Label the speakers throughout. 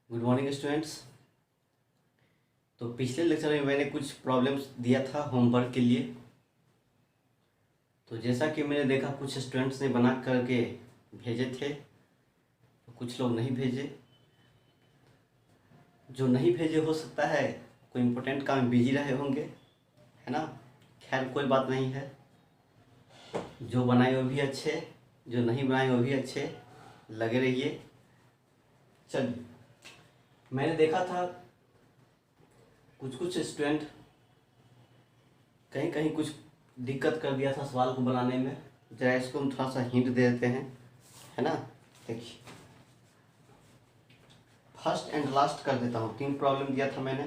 Speaker 1: Good morning students. तो पिछले lecture में मैंने कुछ प्रॉब्लम्स दिया था होमवर्क के लिए। तो जैसा कि मैंने देखा कुछ स्टूडेंट्स ने बना करके भेजे थे, तो कुछ लोग नहीं भेजे। जो नहीं भेजे हो सकता है कोई इम्पोर्टेंट काम में बिजी रहे होंगे, है ना। खैर कोई बात नहीं है, जो बनाए वो भी अच्छे, जो नहीं बनाए वो भी अच्छे, लगे रहिए। चलिए, मैंने देखा था कुछ स्टूडेंट कहीं कहीं कुछ दिक्कत कर दिया था सवाल को बनाने में। जरा इसको हम थोड़ा सा हिंट दे देते हैं, है ना। देखिए, फर्स्ट एंड लास्ट कर देता हूँ। 3 प्रॉब्लम दिया था मैंने,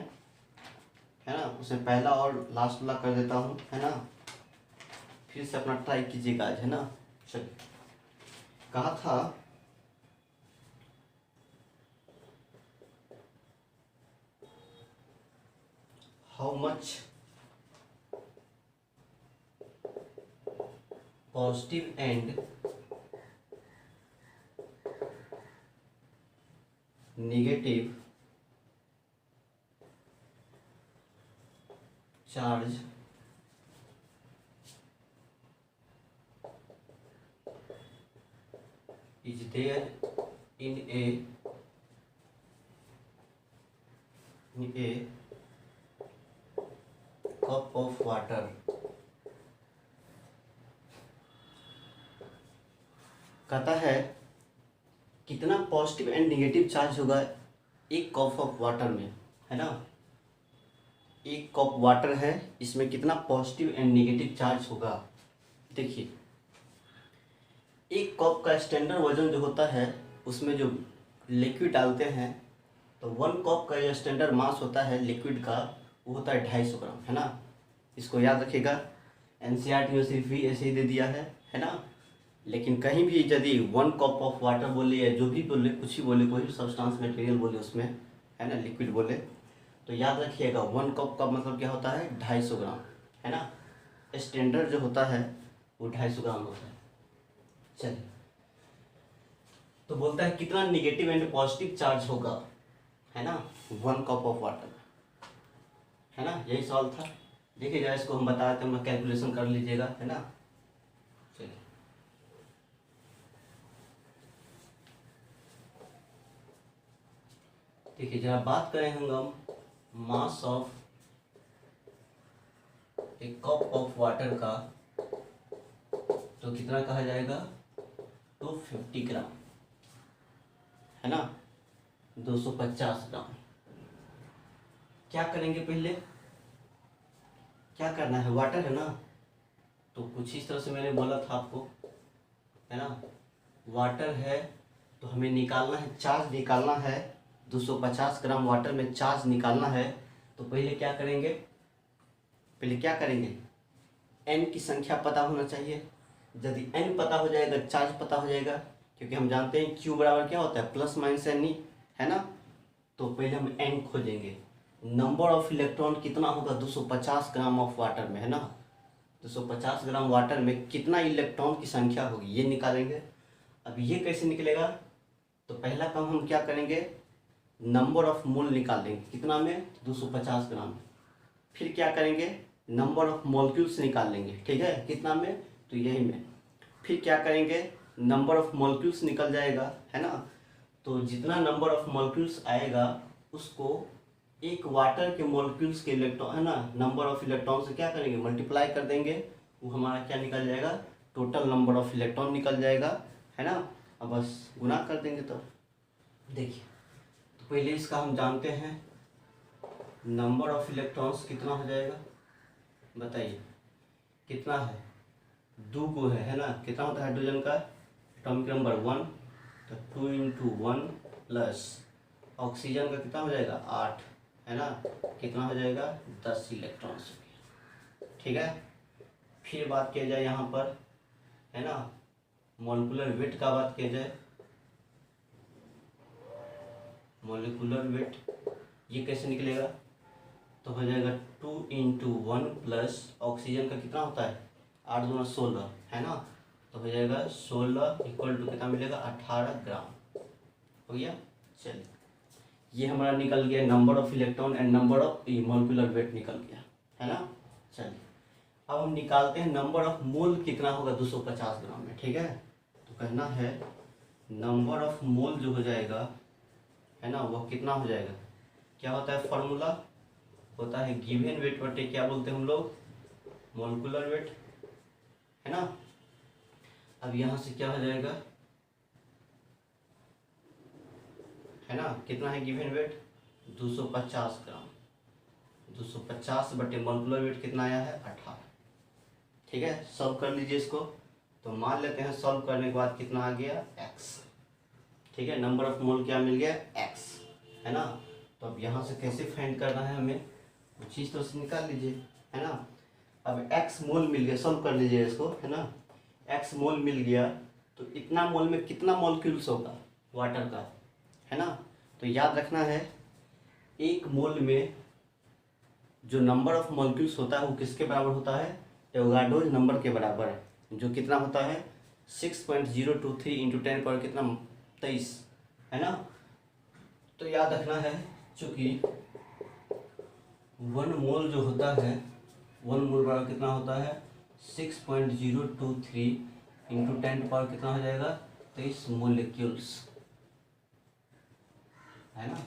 Speaker 1: है ना। उसमें पहला और लास्ट वाला कर देता हूँ, है ना। फिर से अपना ट्राई कीजिएगा आज, है ना। चलिए, कहा था how much positive and negative charge is there in a cup of water। कहता है कितना पॉजिटिव एंड नेगेटिव चार्ज होगा एक कप ऑफ वाटर में, है ना। एक कप वाटर है, इसमें कितना पॉजिटिव एंड नेगेटिव चार्ज होगा। देखिए, एक कप का स्टैंडर्ड वजन जो होता है उसमें जो लिक्विड डालते हैं, तो 1 कप का जो स्टैंडर्ड मास होता है लिक्विड का वो होता है 250 ग्राम, है ना। इसको याद रखिएगा। एनसीईआरटी में सिर्फ भी ऐसे ही दे दिया है ना। लेकिन कहीं भी यदि 1 कप ऑफ वाटर बोले या जो भी बोले, कुछ ही बोले, कोई भी सब्सटेंस मटेरियल बोले उसमें, है ना, लिक्विड बोले, तो याद रखिएगा 1 कप का मतलब क्या होता है 250 ग्राम, है ना। स्टैंडर्ड जो होता है वो 250 ग्राम होता है। चलिए, तो बोलता है कितना निगेटिव एंड पॉजिटिव चार्ज होगा, है ना, 1 कप ऑफ वाटर, है ना। यही सवाल था। देखिए जरा इसको हम बताते हैं, कैलकुलेशन कर लीजिएगा, है ना। चलिए, देखिए जरा बात करें हम मास ऑफ एक कप ऑफ वाटर का, तो कितना कहा जाएगा 250 ग्राम, है ना, 250 ग्राम। क्या करेंगे, पहले क्या करना है, वाटर है ना, तो कुछ इस तरह से मैंने बोला था आपको, है ना। वाटर है तो हमें निकालना है, चार्ज निकालना है। 250 ग्राम वाटर में चार्ज निकालना है, तो पहले क्या करेंगे, एन की संख्या पता होना चाहिए। यदि एन पता हो जाएगा, चार्ज पता हो जाएगा, क्योंकि हम जानते हैं क्यू बराबर क्या होता है प्लस माइनस एन ही, है ना। तो पहले हम एन खोजेंगे। नंबर ऑफ इलेक्ट्रॉन कितना होगा 250 ग्राम ऑफ वाटर में, है ना। 250 ग्राम वाटर में कितना इलेक्ट्रॉन की संख्या होगी ये निकालेंगे। अब ये कैसे निकलेगा, तो पहला काम हम क्या करेंगे, नंबर ऑफ मोल निकाल देंगे। कितना में 250 ग्राम। फिर क्या करेंगे, नंबर ऑफ मॉलिक्यूल्स निकाल लेंगे, ठीक है, कितना में, तो यही में। फिर क्या करेंगे, नंबर ऑफ मॉलिक्यूल्स निकल जाएगा, है ना। तो जितना नंबर ऑफ मॉलिक्यूल्स आएगा उसको एक वाटर के मॉलिक्यूल्स के इलेक्ट्रॉन, है ना, नंबर ऑफ इलेक्ट्रॉन से क्या करेंगे, मल्टीप्लाई कर देंगे। वो हमारा क्या निकल जाएगा, टोटल नंबर ऑफ इलेक्ट्रॉन निकल जाएगा, है ना। अब बस गुना कर देंगे। तो देखिए, तो पहले इसका हम जानते हैं नंबर ऑफ इलेक्ट्रॉन्स कितना हो जाएगा, बताइए कितना है, 2 को है ना। कितना होता है हाइड्रोजन का एटॉमिक नंबर 1, तो 2 × 1 प्लस ऑक्सीजन का कितना हो जाएगा 8, है ना। कितना हो जाएगा 10 इलेक्ट्रॉन्स, ठीक है। फिर बात किया जाए यहाँ पर, है ना, मॉलिक्यूलर वेट का बात किया जाए। मॉलिक्यूलर वेट ये कैसे निकलेगा, तो हो जाएगा 2 × 1 प्लस ऑक्सीजन का कितना होता है 8 × 2 = 16, है ना। तो हो जाएगा 16 = कितना मिलेगा 18 ग्राम, हो गया। चलिए, ये हमारा निकल गया number of electron and number of molecular weight निकल गया, है ना। चलिए अब हम निकालते हैं नंबर ऑफ मोल कितना होगा 250 ग्राम में, ठीक है। तो कहना है नंबर ऑफ मोल जो हो जाएगा, है ना, वह कितना हो जाएगा, क्या होता है फॉर्मूला होता है गिवन वेट बटे क्या बोलते हैं हम लोग, मॉलिक्यूलर वेट, है ना। अब यहाँ से क्या हो जाएगा, है ना, कितना है गिवन वेट 250 ग्राम, 250 बटे मॉलिक्यूलर वेट कितना आया है 18, ठीक है। सॉल्व कर लीजिए इसको। तो मान लेते हैं सॉल्व करने के बाद कितना आ गया x, ठीक है। नंबर ऑफ मोल क्या मिल गया x, है ना। तो अब यहाँ से कैसे फाइंड करना है हमें, कुछ चीज़ तो से निकाल लीजिए, है ना। अब x मोल मिल गया, सॉल्व कर लीजिए इसको, है ना। x मोल मिल गया तो इतना मोल में कितना मॉलिक्यूल्स होगा वाटर का, है ना। तो याद रखना है एक मोल में जो नंबर ऑफ मॉलिक्यूल्स होता है वो किसके बराबर होता है, एवोगाड्रो नंबर के बराबर है, जो कितना होता है 6.023 इंटू 10 पावर कितना 23, है ना। तो याद रखना है चूँकि 1 मोल जो होता है 1 मोल बराबर कितना होता है 6.023 इंटू 10 पावर कितना हो जाएगा 23 मोलिक्यूल्स, है ना।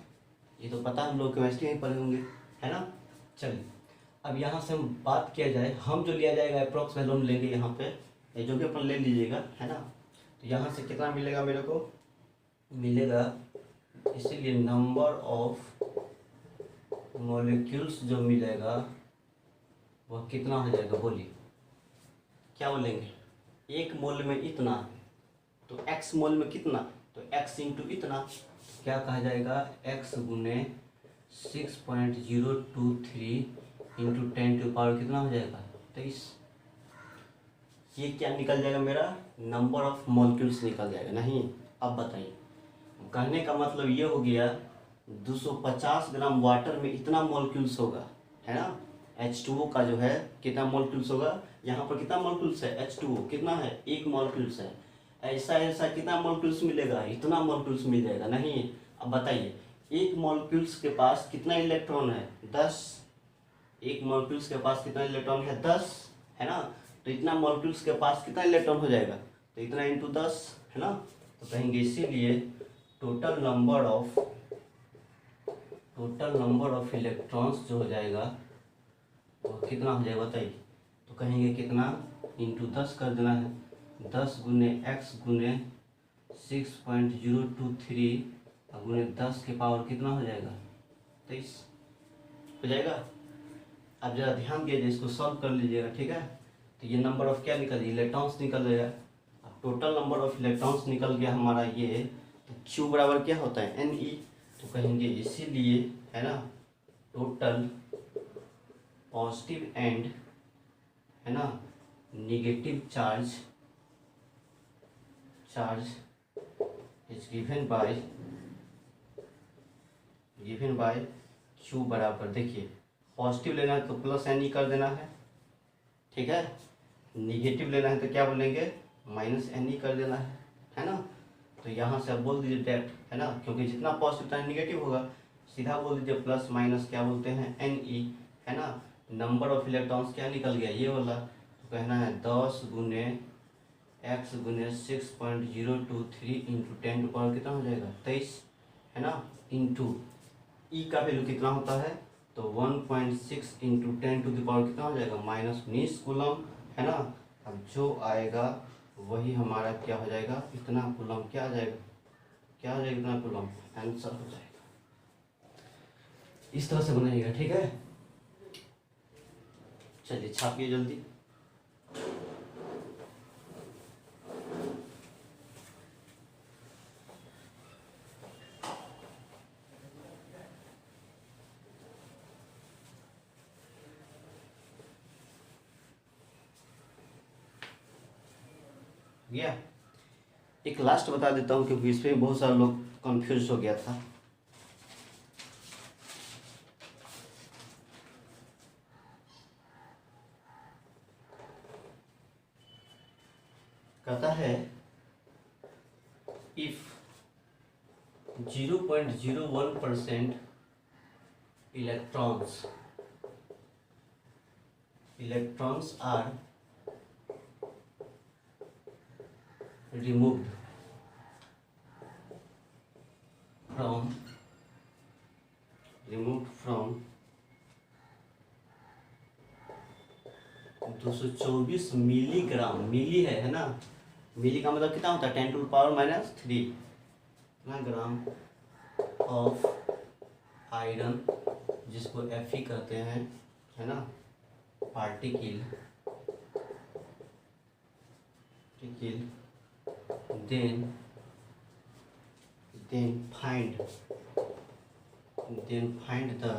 Speaker 1: ये तो पता हम लोग केमिस्ट्री में पढ़े होंगे, है ना। चलिए अब यहाँ से हम बात किया जाए, हम जो लिया जाएगा अप्रॉक्स वैल्यू हम लेंगे यहाँ पे, ये जो भी अपन ले लीजिएगा, है ना। तो यहाँ से कितना मिलेगा मेरे को, मिलेगा इसीलिए नंबर ऑफ मॉलिक्यूल्स जो मिलेगा वह कितना हो जाएगा, बोलिए क्या बोलेंगे, एक मोल में इतना, तो x मोल में कितना, तो x इंटू इतना क्या कहा जाएगा, x गुने 6.023 इंटू 10 टू पावर कितना हो जाएगा 23। ये क्या निकल जाएगा मेरा, नंबर ऑफ मॉलिक्यूल्स निकल जाएगा। नहीं अब बताइए, कहने का मतलब ये हो गया 250 ग्राम वाटर में इतना मॉलिक्यूल्स होगा, है ना। H2O का जो है कितना मॉलिक्यूल्स होगा, यहाँ पर कितना मॉलिक्यूल्स है H2O कितना है, एक मॉलिक्यूल्स है। ऐसा ऐसा कितना मॉलिक्यूल्स मिलेगा, इतना मॉलिक्यूल्स मिल जाएगा। नहीं अब बताइए एक मॉलिक्यूल्स के पास कितना इलेक्ट्रॉन है 10, एक मॉलिक्यूल्स के पास कितना इलेक्ट्रॉन है 10, है ना। तो इतना मॉलिक्यूल्स के पास कितना इलेक्ट्रॉन हो जाएगा, तो इतना इंटू 10, है ना। तो कहेंगे इसीलिए टोटल नंबर ऑफ इलेक्ट्रॉन्स जो हो जाएगा वो कितना हो जाएगा बताइए। तो कहेंगे कितना इंटू 10 कर देना है, 10 गुने x गुने 6.023 गुने 10 के पावर कितना हो जाएगा 23 हो जाएगा। अब जरा ध्यान दीजिए इसको सॉल्व कर लीजिएगा, ठीक है। तो ये नंबर ऑफ क्या निकल, इलेक्ट्रॉन्स निकल जाएगा। अब टोटल नंबर ऑफ इलेक्ट्रॉन्स निकल गया हमारा ये, तो Q बराबर क्या होता है Ne। तो कहेंगे इसीलिए, है ना, टोटल पॉजिटिव एंड, है ना, negative charge is given by Q बराबर, देखिए पॉजिटिव लेना है तो प्लस Ne कर देना है, ठीक है। निगेटिव लेना है तो क्या बोलेंगे माइनस Ne कर देना है ना। तो यहाँ से आप बोल दीजिए डेट, है ना, क्योंकि जितना पॉजिटिव उतना नेगेटिव होगा, सीधा बोल दीजिए प्लस माइनस क्या बोलते हैं Ne, है ना। नंबर ऑफ इलेक्ट्रॉन्स क्या निकल गया ये वाला, तो कहना है 10 गुने x गुने 6.023 इंटू 10 टू पावर कितना हो जाएगा 23, है ना, इंटू ई का वैल्यू कितना होता है, तो 1.6 इंटू 10 टू द पावर कितना हो जाएगा -19 कूलम, है ना। अब जो आएगा वही हमारा क्या हो जाएगा, इतना कूलम क्या आ जाएगा, क्या हो जाएगा इतना कूलम, आंसर हो जाएगा। इस तरह से बनाइएगा, ठीक है। चलिए छापिए जल्दी। गया एक लास्ट बता देता हूँ क्योंकि इसमें बहुत सारे लोग कंफ्यूज हो गया था। कहता है if 0.01% electrons are removed from 224 milligram, milli है ना, मिली का मतलब कितना होता है 10⁻³ कितना ग्राम ऑफ आयरन, जिसको Fe कहते हैं, है ना, particle, then find the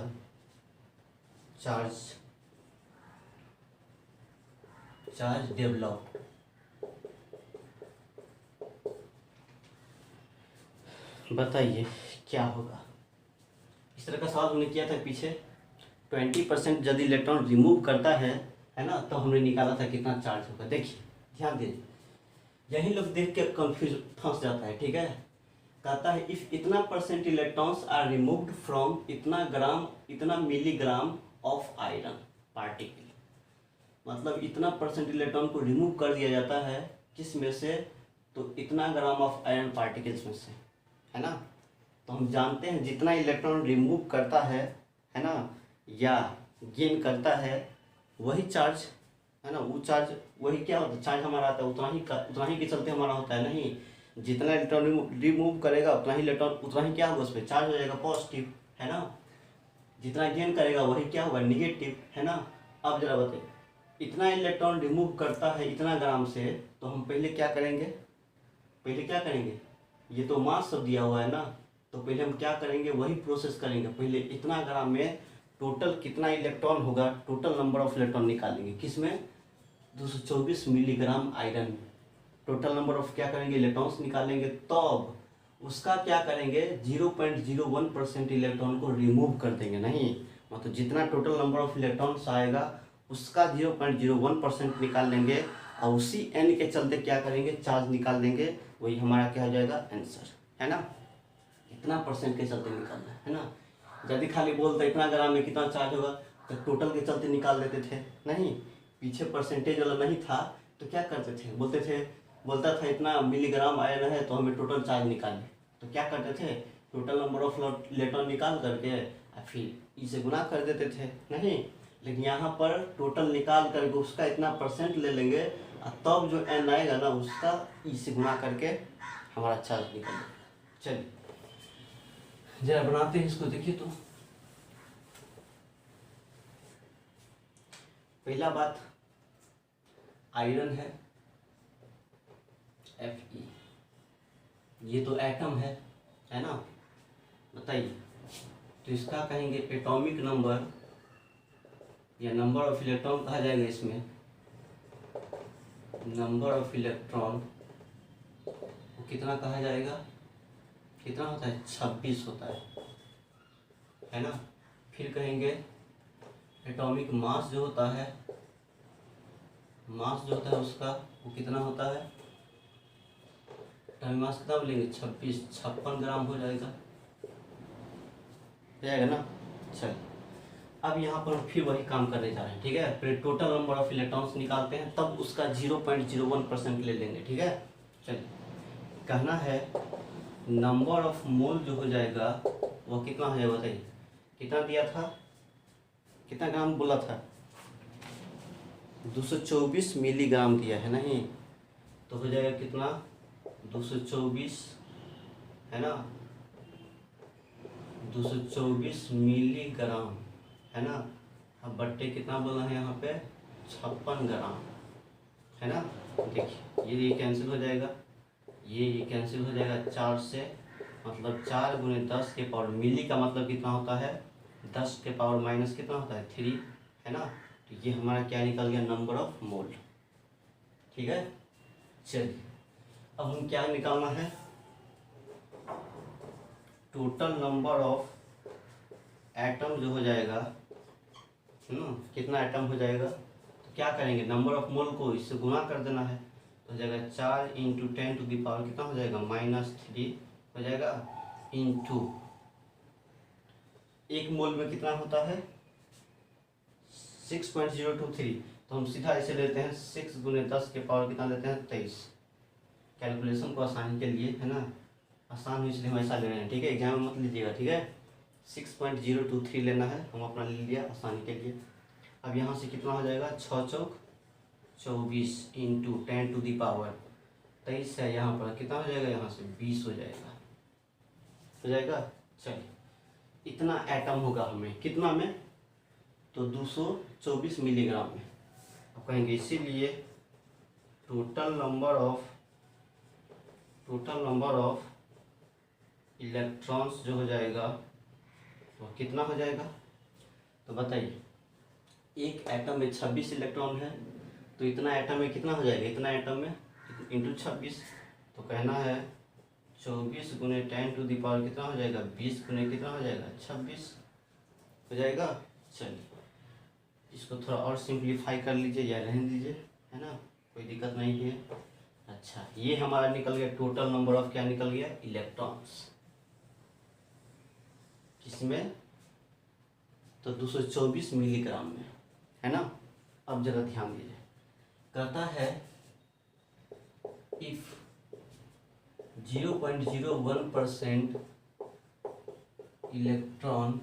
Speaker 1: charge developed. बताइए क्या होगा। इस तरह का सवाल हमने किया था पीछे। 20% यदि इलेक्ट्रॉन रिमूव करता है ना, तो हमने निकाला था कितना चार्ज होगा। देखिए ध्यान दीजिए, यही लोग देख के कंफ्यूज फंस जाता है। ठीक है, कहता है इफ इतना percent electrons are removed from इतना मिलीग्राम ऑफ आयरन पार्टिकल, मतलब इतना परसेंट इलेक्ट्रॉन को रिमूव कर दिया जाता है किस में से, तो इतना ग्राम ऑफ आयरन पार्टिकल्स में से, है ना। तो हम जानते हैं जितना इलेक्ट्रॉन रिमूव करता है ना, या गेन करता है, वही चार्ज, है ना, वो चार्ज वही क्या होता है, चार्ज हमारा आता है उतना ही के चलते हमारा होता है। नहीं, जितना इलेक्ट्रॉन रिमूव करेगा उतना ही क्या होगा, उस पर चार्ज हो जाएगा पॉजिटिव, है ना। जितना गेन करेगा वही क्या होगा, निगेटिव, है ना। अब जरा बताइए, इतना इलेक्ट्रॉन रिमूव करता है इतना ग्राम से, तो हम पहले क्या करेंगे, ये तो मास सब दिया हुआ है ना, तो पहले हम क्या करेंगे, वही प्रोसेस करेंगे। पहले इतना ग्राम में टोटल कितना इलेक्ट्रॉन होगा, टोटल नंबर ऑफ इलेक्ट्रॉन निकालेंगे, किसमें, 224 मिलीग्राम आयरन में टोटल नंबर ऑफ क्या करेंगे, इलेक्ट्रॉन्स निकालेंगे। तब उसका क्या करेंगे, 0.01% इलेक्ट्रॉन को रिमूव कर देंगे। नहीं, मतलब जितना टोटल नंबर ऑफ इलेक्ट्रॉन्स आएगा उसका 0.01% निकाल लेंगे, और उसी n के चलते क्या करेंगे, चार्ज निकाल देंगे। वही हमारा क्या हो जाएगा, आंसर, है ना। इतना परसेंट के चलते निकालना है ना। यदि खाली बोलते इतना ग्राम में कितना चार्ज होगा, तो टोटल के चलते निकाल देते थे। नहीं, पीछे परसेंटेज वाला नहीं था, तो क्या करते थे, बोलता था इतना मिलीग्राम आयरन है तो हमें टोटल चार्ज निकालिए। तो क्या करते थे, टोटल नंबर ऑफ इलेक्ट्रॉन निकाल करके फिर इसे गुना कर देते थे। नहीं, लेकिन यहाँ पर टोटल निकाल करके उसका इतना परसेंट ले लेंगे, और तब जो n आएगा ना, उसका इसे गुना करके हमारा चार्ज निकल जाएगा। चलिए जरा बनाते हैं इसको। देखिए तो पहला बात, आयरन है Fe, ये तो एटम है ना। बताइए, तो इसका कहेंगे एटॉमिक नंबर या नंबर ऑफ इलेक्ट्रॉन कहा जाएगा। इसमें नंबर ऑफ इलेक्ट्रॉन वो कितना कहा जाएगा, कितना होता है, 26 होता है ना। फिर कहेंगे एटॉमिक मास जो होता है, उसका वो कितना होता है, एटॉमिक मास कितना बोलेंगे, 56 ग्राम हो जाएगा ना। चल, अब यहाँ पर फिर वही काम करने जा रहे हैं। ठीक है, फिर टोटल नंबर ऑफ इलेक्ट्रॉन्स निकालते हैं, तब उसका 0.01% ले लेंगे। ठीक है, चलिए, कहना है नंबर ऑफ मोल जो हो जाएगा वो कितना हो जाएगा, बताइए कितना दिया था, कितना ग्राम बोला था, 224 मिलीग्राम दिया है। नहीं, तो हो जाएगा कितना, 224, है ना, 224 मिलीग्राम, है ना। अब बट्टे कितना बोला है यहाँ पे, 56 ग्राम, है ना। देखिए ये कैंसिल हो जाएगा, ये कैंसिल हो जाएगा 4 से, मतलब 4 × 10 के पावर, मिली का मतलब कितना होता है, 10 के पावर माइनस कितना होता है, 3, है ना। तो ये हमारा क्या निकल गया, नंबर ऑफ मोल। ठीक है, चलिए अब हम क्या निकालना है, टोटल नंबर ऑफ एटम जो हो जाएगा, कितना एटम हो जाएगा, तो क्या करेंगे, नंबर ऑफ मोल को इससे गुना कर देना है। तो हो जाएगा 4 × 10⁻⁻ कितना हो जाएगा, -3 हो जाएगा, इंटू 1 मोल में कितना होता है 6.023। तो हम सीधा ऐसे लेते हैं 6 गुने 10 के पावर कितना लेते हैं 23। कैलकुलेशन को आसानी के लिए है ना, आसान हो इसलिए हम ऐसा ले रहे हैं, ठीक है। एग्जाम में मत लीजिएगा, ठीक है। 6.023 लेना है, हम अपना ले लिया आसानी के लिए। अब यहाँ से कितना हो जाएगा 6 चौक 24 इंटू 10 टू दी पावर 23 है, यहाँ पर कितना हो जाएगा यहाँ से 20 हो जाएगा। चलिए इतना एटम होगा हमें कितना में, तो 224 मिलीग्राम में। अब कहेंगे इसीलिए टोटल नंबर ऑफ इलेक्ट्रॉन्स जो हो जाएगा वो कितना हो जाएगा, तो बताइए। एक एटम में 26 इलेक्ट्रॉन है, तो इतना एटम में कितना हो जाएगा, इतना एटम में इंटू 26, तो कहना है 24 गुने 10 टू दी पावर कितना हो जाएगा 20 गुने कितना हो जाएगा 26 हो जाएगा। चलिए इसको थोड़ा और सिंप्लीफाई कर लीजिए या रहने दीजिए, है ना, कोई दिक्कत नहीं है। अच्छा ये हमारा निकल गया टोटल नंबर ऑफ, क्या निकल गया इलेक्ट्रॉन्स, किसमें, तो 224 मिलीग्राम में, है ना। अब जरा ध्यान दीजिए, कहता है इफ 0.01% इलेक्ट्रॉन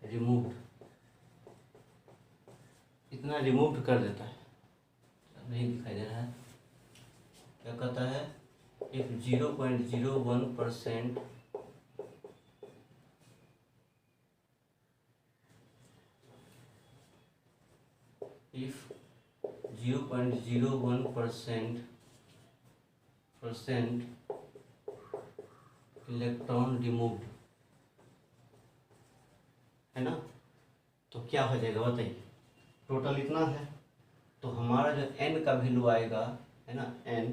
Speaker 1: रिमूव्ड, इतना रिमूव्ड कर देता है, नहीं दिखाई दे रहा है, क्या कहता है इफ 0.01% if 0.01% इलेक्ट्रॉन रिमूव्ड, है ना, तो क्या हो जाएगा बताइए। टोटल इतना है, तो हमारा जो n का वैल्यू आएगा, है ना, n,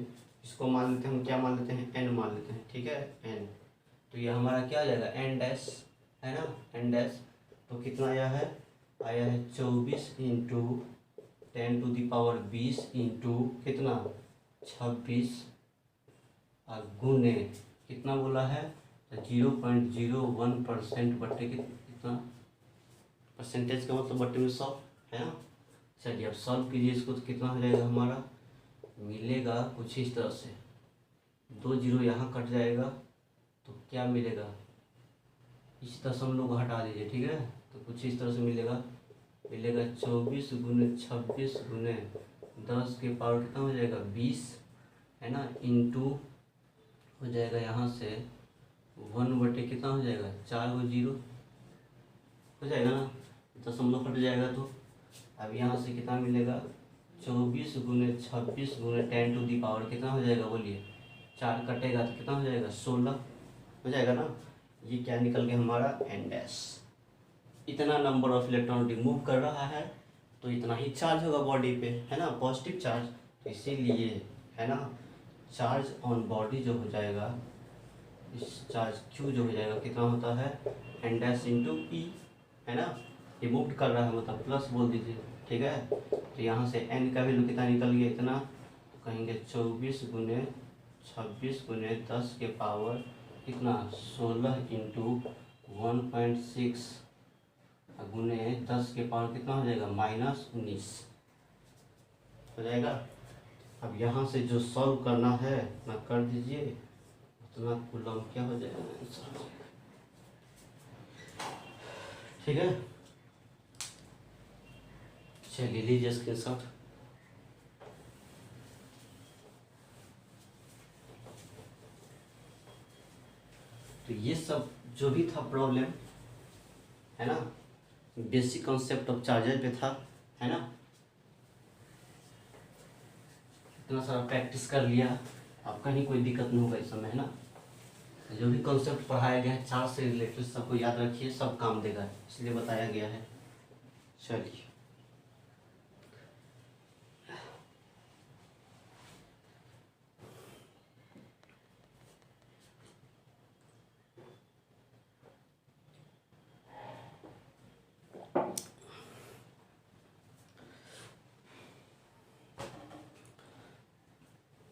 Speaker 1: इसको मान लेते हैं हम, क्या मान लेते हैं n मान लेते हैं, ठीक है n। तो ये हमारा क्या आ जाएगा n डैश, है ना, n डैश। तो कितना आया है 24 into 10 to the power 20 into कितना 26 गुने कितना बोला है 0.01% बट्टे कितना, परसेंटेज का मतलब बट्टे में 100, है ना। चलिए अब सॉल्व कीजिए इसको, तो कितना हो जाएगा हमारा, मिलेगा कुछ इस तरह से, 2 जीरो यहाँ कट जाएगा, तो क्या मिलेगा, इस दशमलव को हटा दीजिए, ठीक है। तो कुछ इस तरह से मिलेगा 24 गुने 26 गुने 10 के पावर कितना हो जाएगा 20, है ना, इंटू हो जाएगा यहाँ से 1 बटे कितना हो जाएगा 4 गो जीरो हो जाएगा ना, दशमलव कट जाएगा। तो अब यहाँ से कितना मिलेगा 24 गुने 26 गुने 10 टू दी पावर कितना हो जाएगा बोलिए, 4 कटेगा तो कितना हो जाएगा 16 हो जाएगा ना। ये क्या निकल गया हमारा n डैश। इतना नंबर ऑफ इलेक्ट्रॉन रिमूव कर रहा है, तो इतना ही चार्ज होगा बॉडी पे, है ना, पॉजिटिव चार्ज। तो इसीलिए, है ना, चार्ज ऑन बॉडी जो हो जाएगा, इस चार्ज Q जो हो जाएगा कितना होता है n डैश इंटू ई, है ना, रिमूव कर रहा है मतलब प्लस बोल दीजिए, ठीक है। तो यहाँ से n का वैल्यू कितना निकल गया इतना, तो कहेंगे 24 गुने 26 गुने 10 के पावर कितना 16 इंटू 1.6 गुने 10 के पावर कितना हो जाएगा -19 हो जाएगा। अब यहाँ से जो सॉल्व करना है ना कर दीजिए, उतना कूलम क्या हो जाएगा आंसर, ठीक है। चलिए लीजिए स्क्रीनशॉट। तो ये सब जो भी था प्रॉब्लम, है ना, बेसिक कॉन्सेप्ट ऑफ चार्जर पे था, है ना। इतना सारा प्रैक्टिस कर लिया, अब कहीं कोई दिक्कत नहीं होगा इस समय, है ना। जो भी कॉन्सेप्ट पढ़ाया गया है चार्ज से रिलेटेड सबको याद रखिए, सब काम देगा, इसलिए बताया गया है। चलिए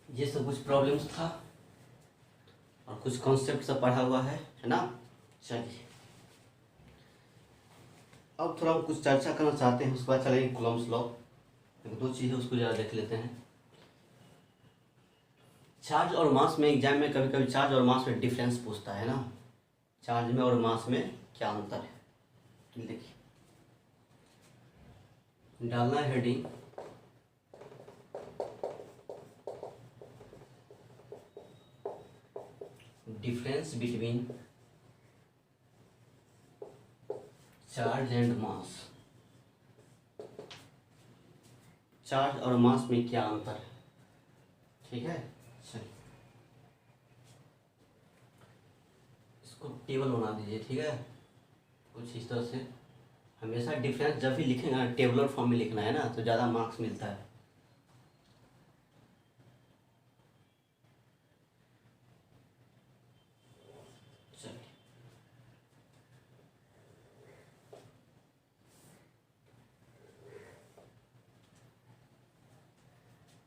Speaker 1: ये सब कुछ प्रॉब्लम्स था और कुछ कुछ कॉन्सेप्ट सब पढ़ा हुआ है ना। चलिए अब थोड़ा हम कुछ चर्चा करना चाहते हैं, उसके बाद चलेंगे कूलम्ब्स लॉ। दो चीज़ें उसको ज़रा देख लेते हैं। चार्ज और मास में एग्जाम में कभी कभी चार्ज और मास में डिफरेंस पूछता है ना, चार्ज में और मास में क्या अंतर है। देखिए डालना है heading difference between charge and mass. Charge और मास में क्या अंतर है, ठीक है। चलिए इसको टेबल बना दीजिए, ठीक है। कुछ इस तरह से हमेशा डिफरेंस जब भी लिखेंगे ना टेबलर फॉर्म में लिखना है ना, तो ज़्यादा मार्क्स मिलता है। चलिए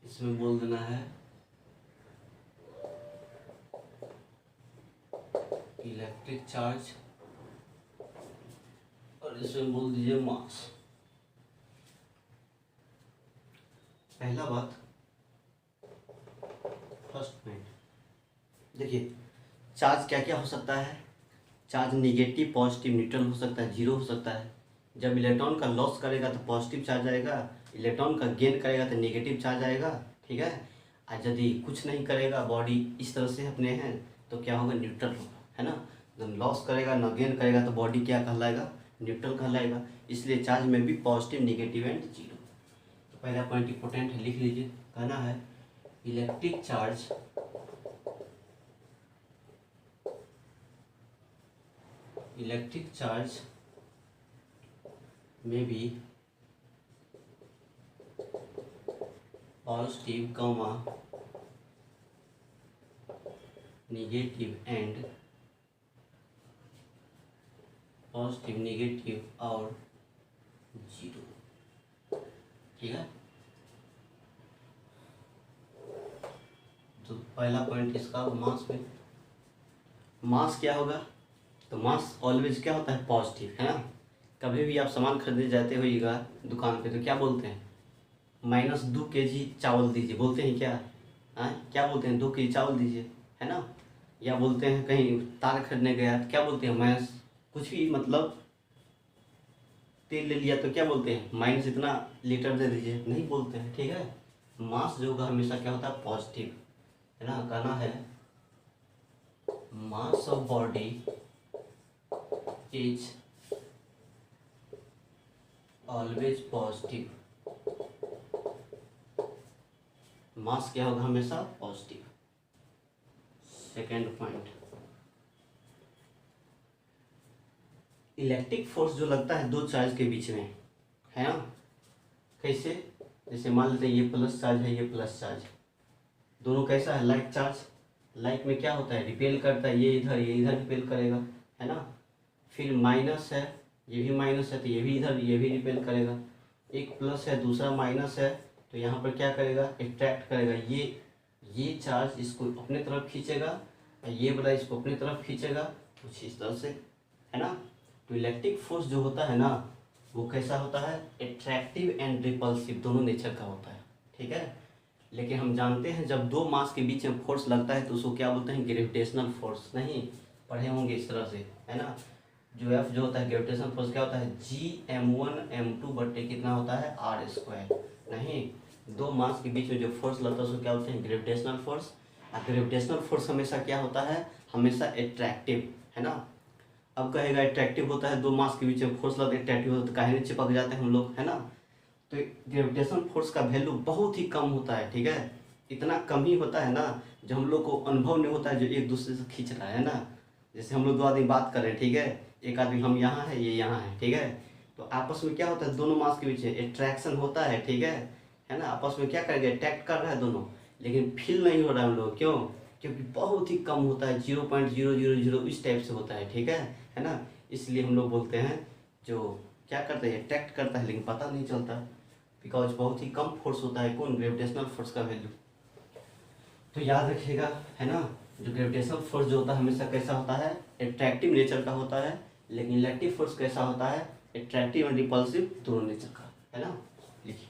Speaker 1: इसमें बोल देना है इलेक्ट्रिक चार्ज और इसमें बोल दीजिए मास। पहला बात, फर्स्ट पॉइंट देखिए, चार्ज क्या क्या हो सकता है। चार्ज निगेटिव पॉजिटिव न्यूट्रल हो सकता है, जीरो हो सकता है। जब इलेक्ट्रॉन का लॉस करेगा तो पॉजिटिव चार्ज आएगा, इलेक्ट्रॉन का गेन करेगा तो नेगेटिव चार्ज आएगा, ठीक है। और यदि कुछ नहीं करेगा बॉडी इस तरह से अपने हैं तो क्या होगा, न्यूट्रल होगा, है ना। जब लॉस करेगा ना गेन करेगा तो बॉडी क्या कहलाएगा, न्यूट्रल कहलाएगा। इसलिए चार्ज में भी पॉजिटिव नेगेटिव एंड जीरो। तो पहला पॉइंट इंपॉर्टेंट है, लिख लीजिए। कहना है इलेक्ट्रिक चार्ज में भी positive comma negative and positive negative और जीरो, ठीक है। तो पहला पॉइंट इसका मास में, मास क्या होगा, तो मास ऑलवेज क्या होता है, पॉजिटिव, है ना। कभी भी आप सामान खरीदने जाते होइएगा दुकान पे तो क्या बोलते हैं, -2 kg चावल दीजिए, बोलते हैं क्या, हाँ क्या बोलते हैं, 2 kg चावल दीजिए, है ना। या बोलते हैं कहीं तार खरीदने गया तो क्या बोलते हैं, माइनस कुछ भी, मतलब तेल ले लिया तो क्या बोलते हैं, माइनस इतना लीटर दे दीजिए, नहीं बोलते हैं, ठीक है। मास जो होगा हमेशा क्या होता है, पॉजिटिव, है ना। कहना है mass of body is always positive. Mass क्या होगा, हमेशा positive. Second point, electric force जो लगता है दो चार्ज के बीच में, है ना, कैसे, जैसे मान लेते हैं ये प्लस चार्ज है, ये प्लस चार्ज, दोनों कैसा है, लाइक चार्ज। लाइक में क्या होता है, रिपेल करता है, ये इधर रिपेल करेगा, है ना। फिर माइनस है, ये भी माइनस है तो ये भी इधर, ये भी रिपेल करेगा। एक प्लस है दूसरा माइनस है तो यहाँ पर क्या करेगा, अट्रैक्ट करेगा। ये चार्ज इसको अपने तरफ खींचेगा और ये वाला इसको अपनी तरफ खींचेगा, कुछ इस तरह से, है ना। तो इलेक्ट्रिक फोर्स जो होता है ना वो कैसा होता है, अट्रैक्टिव एंड रिपल्सिव, दोनों नेचर का होता है, ठीक है। लेकिन हम जानते हैं जब दो मास के बीच में फोर्स लगता है तो उसको क्या बोलते हैं, ग्रेविटेशनल फोर्स। नहीं पढ़े होंगे इस तरह से, है ना। जो एफ जो होता है ग्रेविटेशनल फोर्स क्या होता है, G m1m2 बटे कितना होता है, r²। नहीं, दो मास के बीच में जो फोर्स लगता है उसको क्या बोलते हैं, ग्रेविटेशनल फोर्स। और ग्रेविटेशनल फोर्स हमेशा क्या होता है, हमेशा अट्रैक्टिव, है ना। अब कहेगा अट्रैक्टिव होता है, दो मास के बीच में फोर्स लगता है, अट्रैक्टिव होता है तो काहे नहीं चिपक जाते हैं हम लोग, है ना। तो ग्रेविटेशनल फोर्स का वैल्यू बहुत ही कम होता है, ठीक है। इतना कम ही होता है ना जो हम लोग को अनुभव नहीं होता है, जो एक दूसरे से खींच रहा है ना। जैसे हम लोग दो आदमी बात कर रहे हैं, ठीक है, एक आदमी हम यहाँ है, ये यहाँ है, ठीक है। तो आपस में क्या होता है, दोनों मास के बीच अट्रैक्शन होता है, ठीक है ना। आपस में क्या करेंगे, अट्रैक्ट कर रहा है दोनों, लेकिन फील नहीं हो रहा है हम लोग, क्यों, क्योंकि बहुत ही कम होता है, 0.000 इस टाइप से होता है, ठीक है ना। इसलिए हम लोग बोलते हैं जो क्या करते हैं, अट्रैक्ट करता है लेकिन पता नहीं चलता, बिकॉज बहुत ही कम फोर्स होता है, कौन, ग्रेविटेशनल फोर्स का वैल्यू। तो याद रखिएगा, है ना, जो ग्रेविटेशनल फोर्स जो होता है हमेशा कैसा होता है, एट्रैक्टिव नेचर का होता है, लेकिन इलेक्ट्रिक फोर्स कैसा होता है, एट्रैक्टिव और रिपल्सिव दोनों नेचर का, है ना। लिखिए,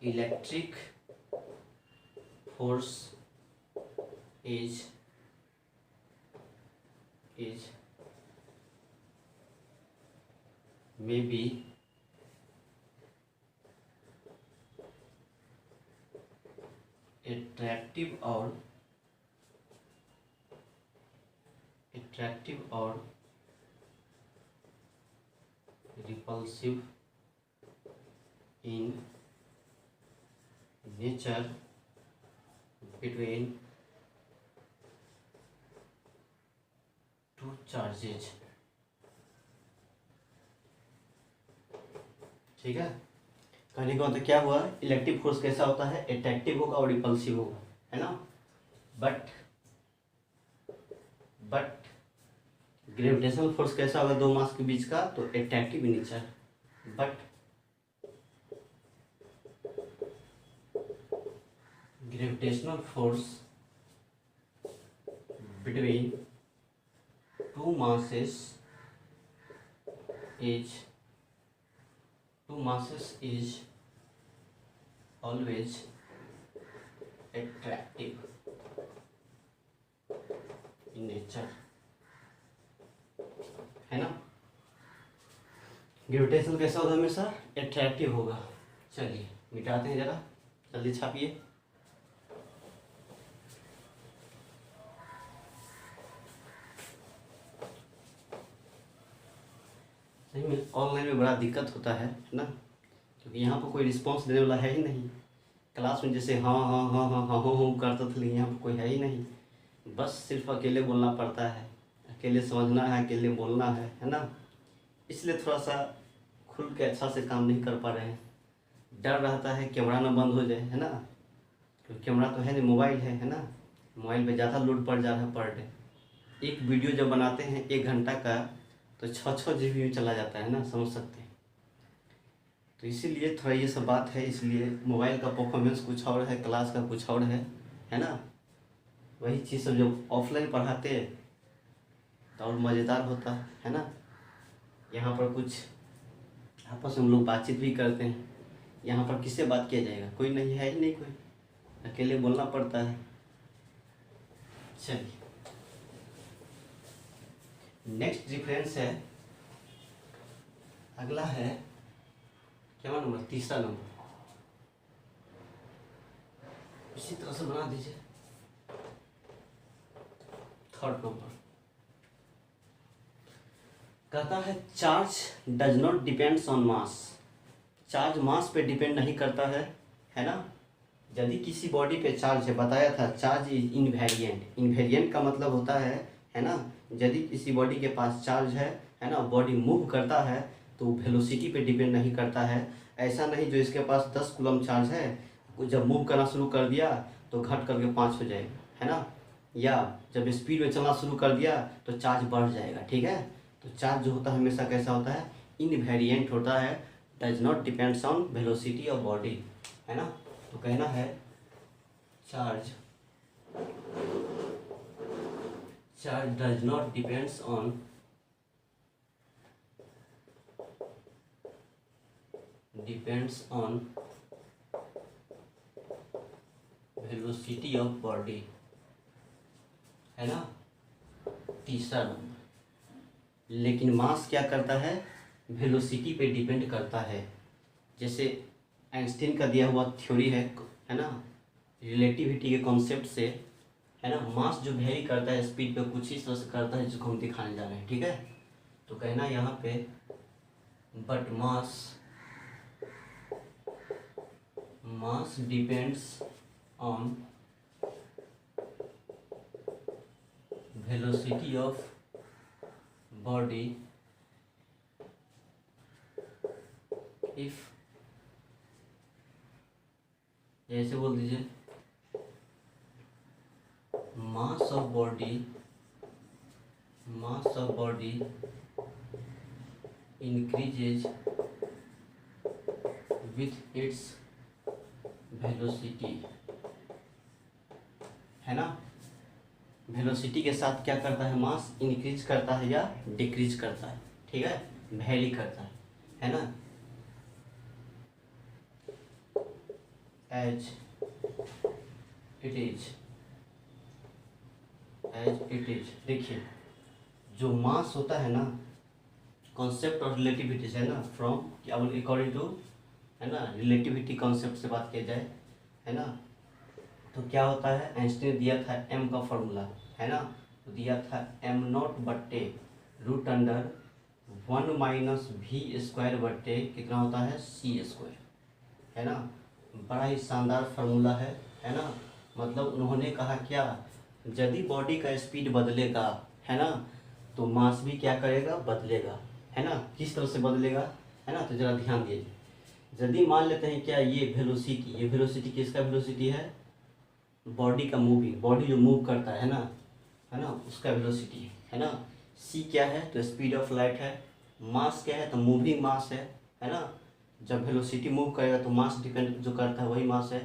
Speaker 1: electric force is may be attractive और repulsive in nature between two charges. ठीक है, कहने का मतलब क्या हुआ, इलेक्ट्रिक फोर्स कैसा होता है, एट्रैक्टिव होगा और रिपल्सिव होगा, है ना। बट ग्रेविटेशनल फोर्स कैसा होगा दो मास के बीच का, तो attractive nature. But gravitational force between two masses is always attractive in nature, है ना। ग्रेविटेशन कैसा होगा, हमेशा एट्रैक्टिव होगा। चलिए मिटाते हैं, जरा जल्दी छापिए। सही में ऑनलाइन में बड़ा दिक्कत होता है ना, क्योंकि यहाँ पर कोई रिस्पांस देने वाला है ही नहीं। क्लास में जैसे हाँ हाँ हाँ हाँ हाँ हाँ करता था, लेकिन यहाँ पर कोई है ही नहीं। बस सिर्फ अकेले बोलना पड़ता है, अकेले समझना है, अकेले बोलना है ना। इसलिए थोड़ा सा खुल के अच्छा से काम नहीं कर पा रहे हैं। डर रहता है कैमरा ना बंद हो जाए, है ना, क्योंकि कैमरा तो है नहीं, मोबाइल है ना। मोबाइल पे ज़्यादा लोड पड़ जा रहा है पर डे। एक वीडियो जब बनाते हैं 1 घंटा का, तो 6 GB में चला जाता है ना, समझ सकते हैं। तो इसीलिए थोड़ा ये सब बात है, इसलिए मोबाइल का परफॉर्मेंस कुछ और है, क्लास का कुछ और है ना। वही चीज़ सब जब ऑफलाइन पढ़ाते तो और मज़ेदार होता है ना। यहाँ पर कुछ आपस में हम लोग बातचीत भी करते हैं, यहाँ पर किससे बात किया जाएगा, कोई नहीं है ही नहीं, कोई अकेले बोलना पड़ता है। चलिए नेक्स्ट रेफरेंस है, अगला है क्या नंबर, तीसरा नंबर। इसी तरह से बना दीजिए। थर्ड नंबर कहता है charge does not depends on mass. Charge mass पे डिपेंड नहीं करता है ना। यदि किसी बॉडी पे चार्ज है, बताया था चार्ज इज इनवेरिएंट। इनवेरिएंट का मतलब होता है ना, यदि किसी बॉडी के पास चार्ज है ना, बॉडी मूव करता है तो वेलोसिटी पे डिपेंड नहीं करता है। ऐसा नहीं जो इसके पास 10 कूलम चार्ज है, जब मूव करना शुरू कर दिया तो घट करके 5 हो जाएगा, है ना। या जब स्पीड में चलना शुरू कर दिया तो चार्ज बढ़ जाएगा, ठीक है। तो चार्ज जो होता है हमेशा कैसा होता है, इनवेरिएंट होता है, does not depends on velocity of body, है ना। तो कहना है charge does not depends on velocity of body, है ना। तीसरा नंबर, लेकिन मास क्या करता है, वेलोसिटी पे डिपेंड करता है। जैसे आइंस्टीन का दिया हुआ थ्योरी है ना, रिलेटिविटी के कॉन्सेप्ट से, है ना। मास जो वेरी करता है स्पीड पे कुछ इस तरह से करता है, जिसको हम दिखाने जा रहे हैं, ठीक है। तो कहना यहाँ पे but mass depends on velocity of body if, ऐसे बोल दीजिए, मास of body increases with its velocity, है ना। वेलोसिटी के साथ क्या करता है, मास इंक्रीज करता है या डिक्रीज करता है, ठीक है, वेरी करता है ना। एज इट इज देखिए, जो मास होता है ना, कॉन्सेप्ट ऑफ रिलेटिविटी है ना, फ्रॉम क्या बोल अकॉर्डिंग टू, है ना, रिलेटिविटी कॉन्सेप्ट से बात किया जाए, है ना, तो क्या होता है, आइंस्टीन ने दिया था एम का फॉर्मूला, है ना, तो दिया था एम नॉट बट्टे root under 1 minus v square बट्टे कितना होता है, सी स्क्वायर, है ना। बड़ा ही शानदार फार्मूला है ना। मतलब उन्होंने कहा क्या, यदि बॉडी का स्पीड बदलेगा, है ना, तो मास भी क्या करेगा, बदलेगा, है ना। किस तरह से बदलेगा, है ना, तो जरा ध्यान दीजिए। यदि मान लेते हैं क्या, ये वेलोसिटी किसका वेलोसिटी है, बॉडी का मूविंग, बॉडी जो मूव करता है ना, उसका वेलोसिटी है ना। सी क्या है, तो स्पीड ऑफ लाइट है। मास क्या है, तो मूविंग मास है ना। जब वेलोसिटी मूव करेगा तो मास डिपेंड जो करता है वही मास है।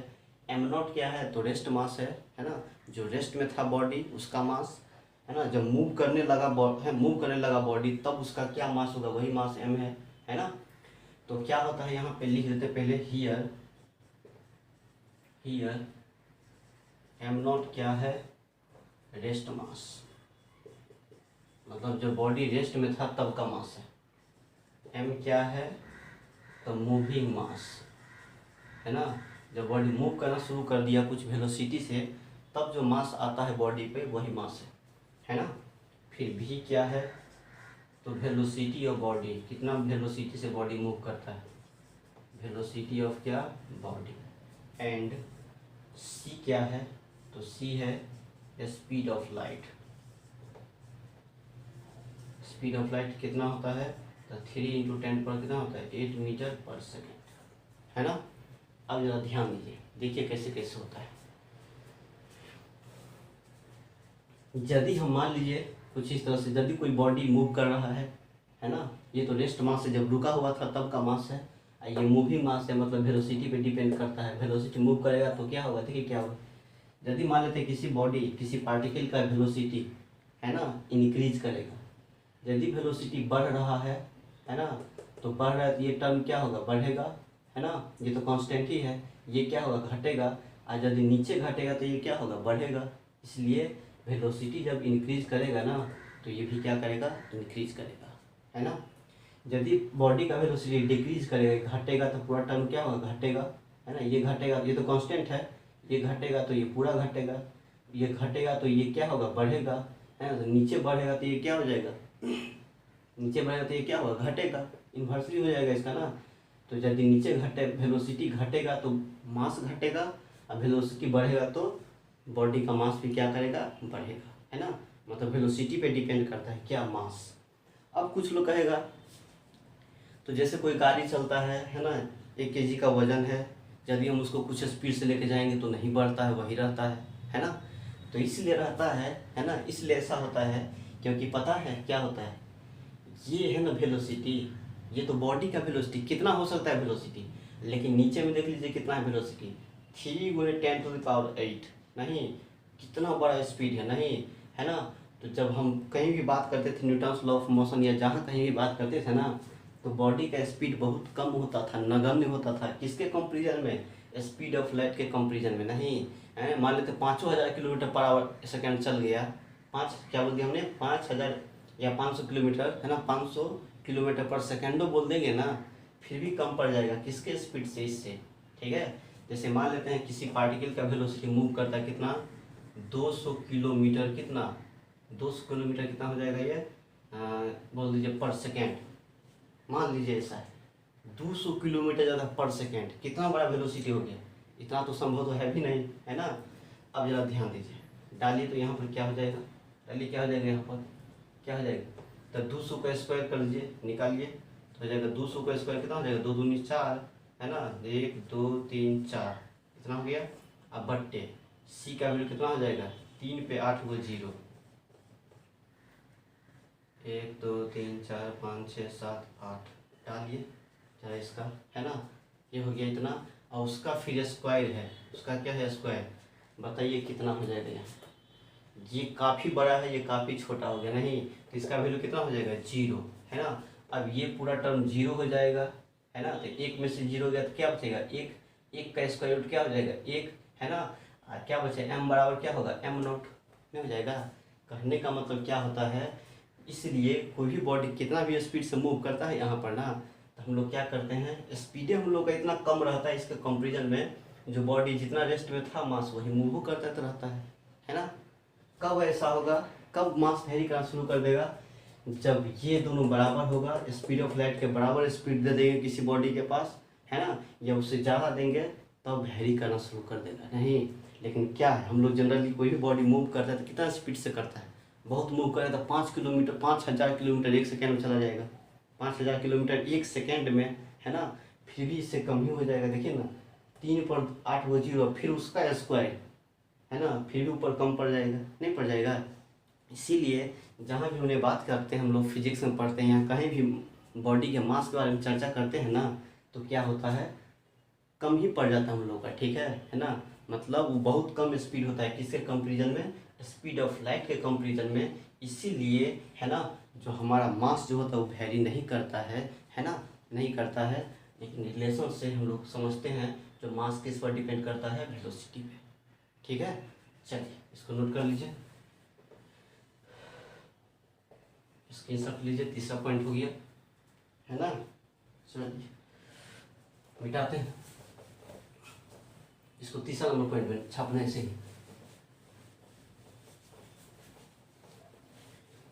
Speaker 1: एम नॉट क्या है, तो रेस्ट मास है ना, जो रेस्ट में था बॉडी उसका मास, है ना। जब मूव करने लगा बॉडी तब उसका क्या मास होगा, वही मास एम है ना। तो क्या होता है, यहाँ पे लिख देते पहले, हियर एम नॉट क्या है, रेस्ट मास, मतलब जब बॉडी रेस्ट में था तब का मास है। एम क्या है, तो मूविंग मास, है ना। जब बॉडी मूव करना शुरू कर दिया कुछ वेलोसिटी से, तब जो मास आता है बॉडी पे वही मास है ना। फिर भी क्या है, तो वेलोसिटी ऑफ बॉडी, कितना वेलोसिटी से बॉडी मूव करता है, वेलोसिटी ऑफ क्या, बॉडी। एंड सी क्या है, तो सी है speed of light. Speed of light कितना होता है, तो 3 × 10 पर कितना होता है, 8 मीटर पर सेकेंड, है ना। अब जरा ध्यान दीजिए, देखिए कैसे कैसे होता है। यदि हम मान लीजिए कुछ इस तरह से, यदि कोई बॉडी मूव कर रहा है ना, ये तो रेस्ट मास से जब रुका हुआ था तब का मास है, और ये मूविंग मास है, मतलब वेलोसिटी पे डिपेंड करता है। वेलोसिटी मूव करेगा तो क्या होगा, देखिए क्या होगा। यदि मान लेते हैं किसी पार्टिकल का वेलोसिटी, है ना, इंक्रीज करेगा, यदि वेलोसिटी बढ़ रहा है ना, तो बढ़ रहा है तो ये टर्म क्या होगा, बढ़ेगा, है ना, ये तो कांस्टेंट ही है। ये क्या होगा, घटेगा, और यदि नीचे घटेगा तो ये क्या होगा, बढ़ेगा। इसलिए वेलोसिटी जब इंक्रीज करेगा ना, तो ये भी क्या करेगा, इंक्रीज करेगा, है ना। यदि बॉडी का वेलोसिटी डिक्रीज करेगा, घटेगा, तो पूरा टर्म क्या होगा, घटेगा, है ना। ये घटेगा, ये तो कांस्टेंट है, ये घटेगा तो ये पूरा घटेगा, ये घटेगा तो ये क्या होगा, बढ़ेगा, है ना। तो नीचे बढ़ेगा तो ये क्या हो जाएगा, नीचे बढ़ेगा तो ये क्या होगा, घटेगा, इन्वर्सली हो जाएगा इसका ना। तो यदि नीचे वेलोसिटी घटेगा तो मास घटेगा, और वेलोसिटी बढ़ेगा तो बॉडी का मास भी क्या करेगा, बढ़ेगा, है ना। मतलब वेलोसिटी पे डिपेंड करता है क्या, मास। अब कुछ लोग कहेगा, तो जैसे कोई गाड़ी चलता है ना, 1 kg का वजन है, यदि हम उसको कुछ स्पीड से लेके जाएंगे तो नहीं बढ़ता है, वही रहता है ना। तो इसलिए रहता है ना, इसलिए ऐसा होता है क्योंकि पता है क्या होता है, ये है ना वेलोसिटी, ये तो बॉडी का वेलोसिटी कितना हो सकता है वेलोसिटी, लेकिन नीचे में देख लीजिए कितना है वेलोसिटी, 3 × 10⁸ नहीं, कितना बड़ा स्पीड है, नहीं, है ना। तो जब हम कहीं भी बात करते थे न्यूटन्स लॉ ऑफ मोशन या जहाँ कहीं भी बात करते थे ना, तो बॉडी का स्पीड बहुत कम होता था, नगण्य होता था, किसके कंपेरिजन में, स्पीड ऑफ लाइट के कंपेरिजन में, नहीं है। मान लेते 5,000 किलोमीटर पर आवर सेकेंड चल गया, क्या बोल दिया हमने, 5,000 या 500 किलोमीटर, है ना, 500 किलोमीटर पर सेकेंडो बोल देंगे ना, फिर भी कम पड़ जाएगा, किसके स्पीड से, इससे, ठीक है। जैसे मान लेते हैं किसी पार्टिकल का वेलोसिटी मूव करता है कितना, 200 किलोमीटर, कितना 200 किलोमीटर कितना हो जाएगा ये, बोल दीजिए पर सेकेंड, मान लीजिए ऐसा है 200 किलोमीटर ज़्यादा पर सेकेंड, कितना बड़ा वेलोसिटी हो गया, इतना तो संभव तो है भी नहीं, है ना। अब जरा ध्यान दीजिए, डालिए तो यहाँ पर क्या हो जाएगा, डालिए क्या हो जाएगा, यहाँ पर क्या हो जाएगा, तो 200 का स्क्वायर कर लीजिए, निकालिए, तो हो जाएगा 200 का स्क्वायर कितना हो जाएगा, 2 दूनी 4, है ना, 1 2 3 4, कितना हो गया। अब बट्टे सी का वैल्यू कितना हो जाएगा, 3 पे 8 को 0, 1 2 3 4 5 6 7 8, डालिए जरा इसका, है ना, ये हो गया इतना, और उसका फिर स्क्वायर है, उसका क्या है स्क्वायर, बताइए कितना हो जाएगा यहाँ। ये काफ़ी बड़ा है, ये काफ़ी छोटा हो गया, नहीं तो इसका वैल्यू कितना हो जाएगा, 0, है ना। अब ये पूरा टर्म 0 हो जाएगा, है ना। तो एक में से 0 गया तो क्या बचेगा, एक, एक का स्क्वायर रूट क्या हो जाएगा, एक, है ना। क्या बचेगा, m बराबर क्या होगा, m0 में हो जाएगा। कहने का मतलब क्या होता है, इसलिए कोई भी बॉडी कितना भी स्पीड से मूव करता है यहाँ पर ना, तो हम लोग क्या करते हैं, स्पीड हम लोग का इतना कम रहता है इसके कंपेरिजन में, जो बॉडी जितना रेस्ट में था मास वही मूव करता रहता है ना। कब ऐसा होगा, कब मास वेरी करना शुरू कर देगा, जब ये दोनों बराबर होगा, स्पीड ऑफ लाइट के बराबर स्पीड दे देंगे किसी बॉडी के पास, है ना, या उससे ज़्यादा देंगे तब वेरी करना शुरू कर देगा। नहीं, लेकिन क्या है, हम लोग जनरली कोई भी बॉडी मूव करता है तो कितना स्पीड से करता है, बहुत मूव करे तो 5 किलोमीटर, 5000 किलोमीटर एक सेकेंड में चला जाएगा, 5000 किलोमीटर एक सेकेंड में, है ना। फिर भी इससे कम ही हो जाएगा, देखिए ना, 3 पर 8 वो 0, फिर उसका स्क्वायर, है ना, फिर भी ऊपर कम पड़ जाएगा, नहीं पड़ जाएगा। इसीलिए जहाँ भी उन्हें बात करते हैं, हम लोग फिजिक्स में पढ़ते हैं या कहीं भी बॉडी के मास के बारे में चर्चा करते हैं ना, तो क्या होता है, कम ही पड़ जाता है हम लोग का, ठीक है ना। मतलब वो बहुत कम स्पीड होता है, किसके कंपेरिजन में, स्पीड ऑफ लाइट के कंपेरिजन में। इसीलिए, है ना, जो हमारा मास जो होता है वो वेरी नहीं करता है ना, नहीं करता है। लेकिन रिलेशन से हम लोग समझते हैं, जो मास किस पर डिपेंड करता है, वेलोसिटी पे, ठीक है। चलिए इसको नोट कर लीजिए, स्क्रीनशॉट लीजिए, तीसरा पॉइंट हो गया, है ना। चलिए मिटाते हैं इसको, तीसरा नंबर पॉइंट में छापना ऐसे ही।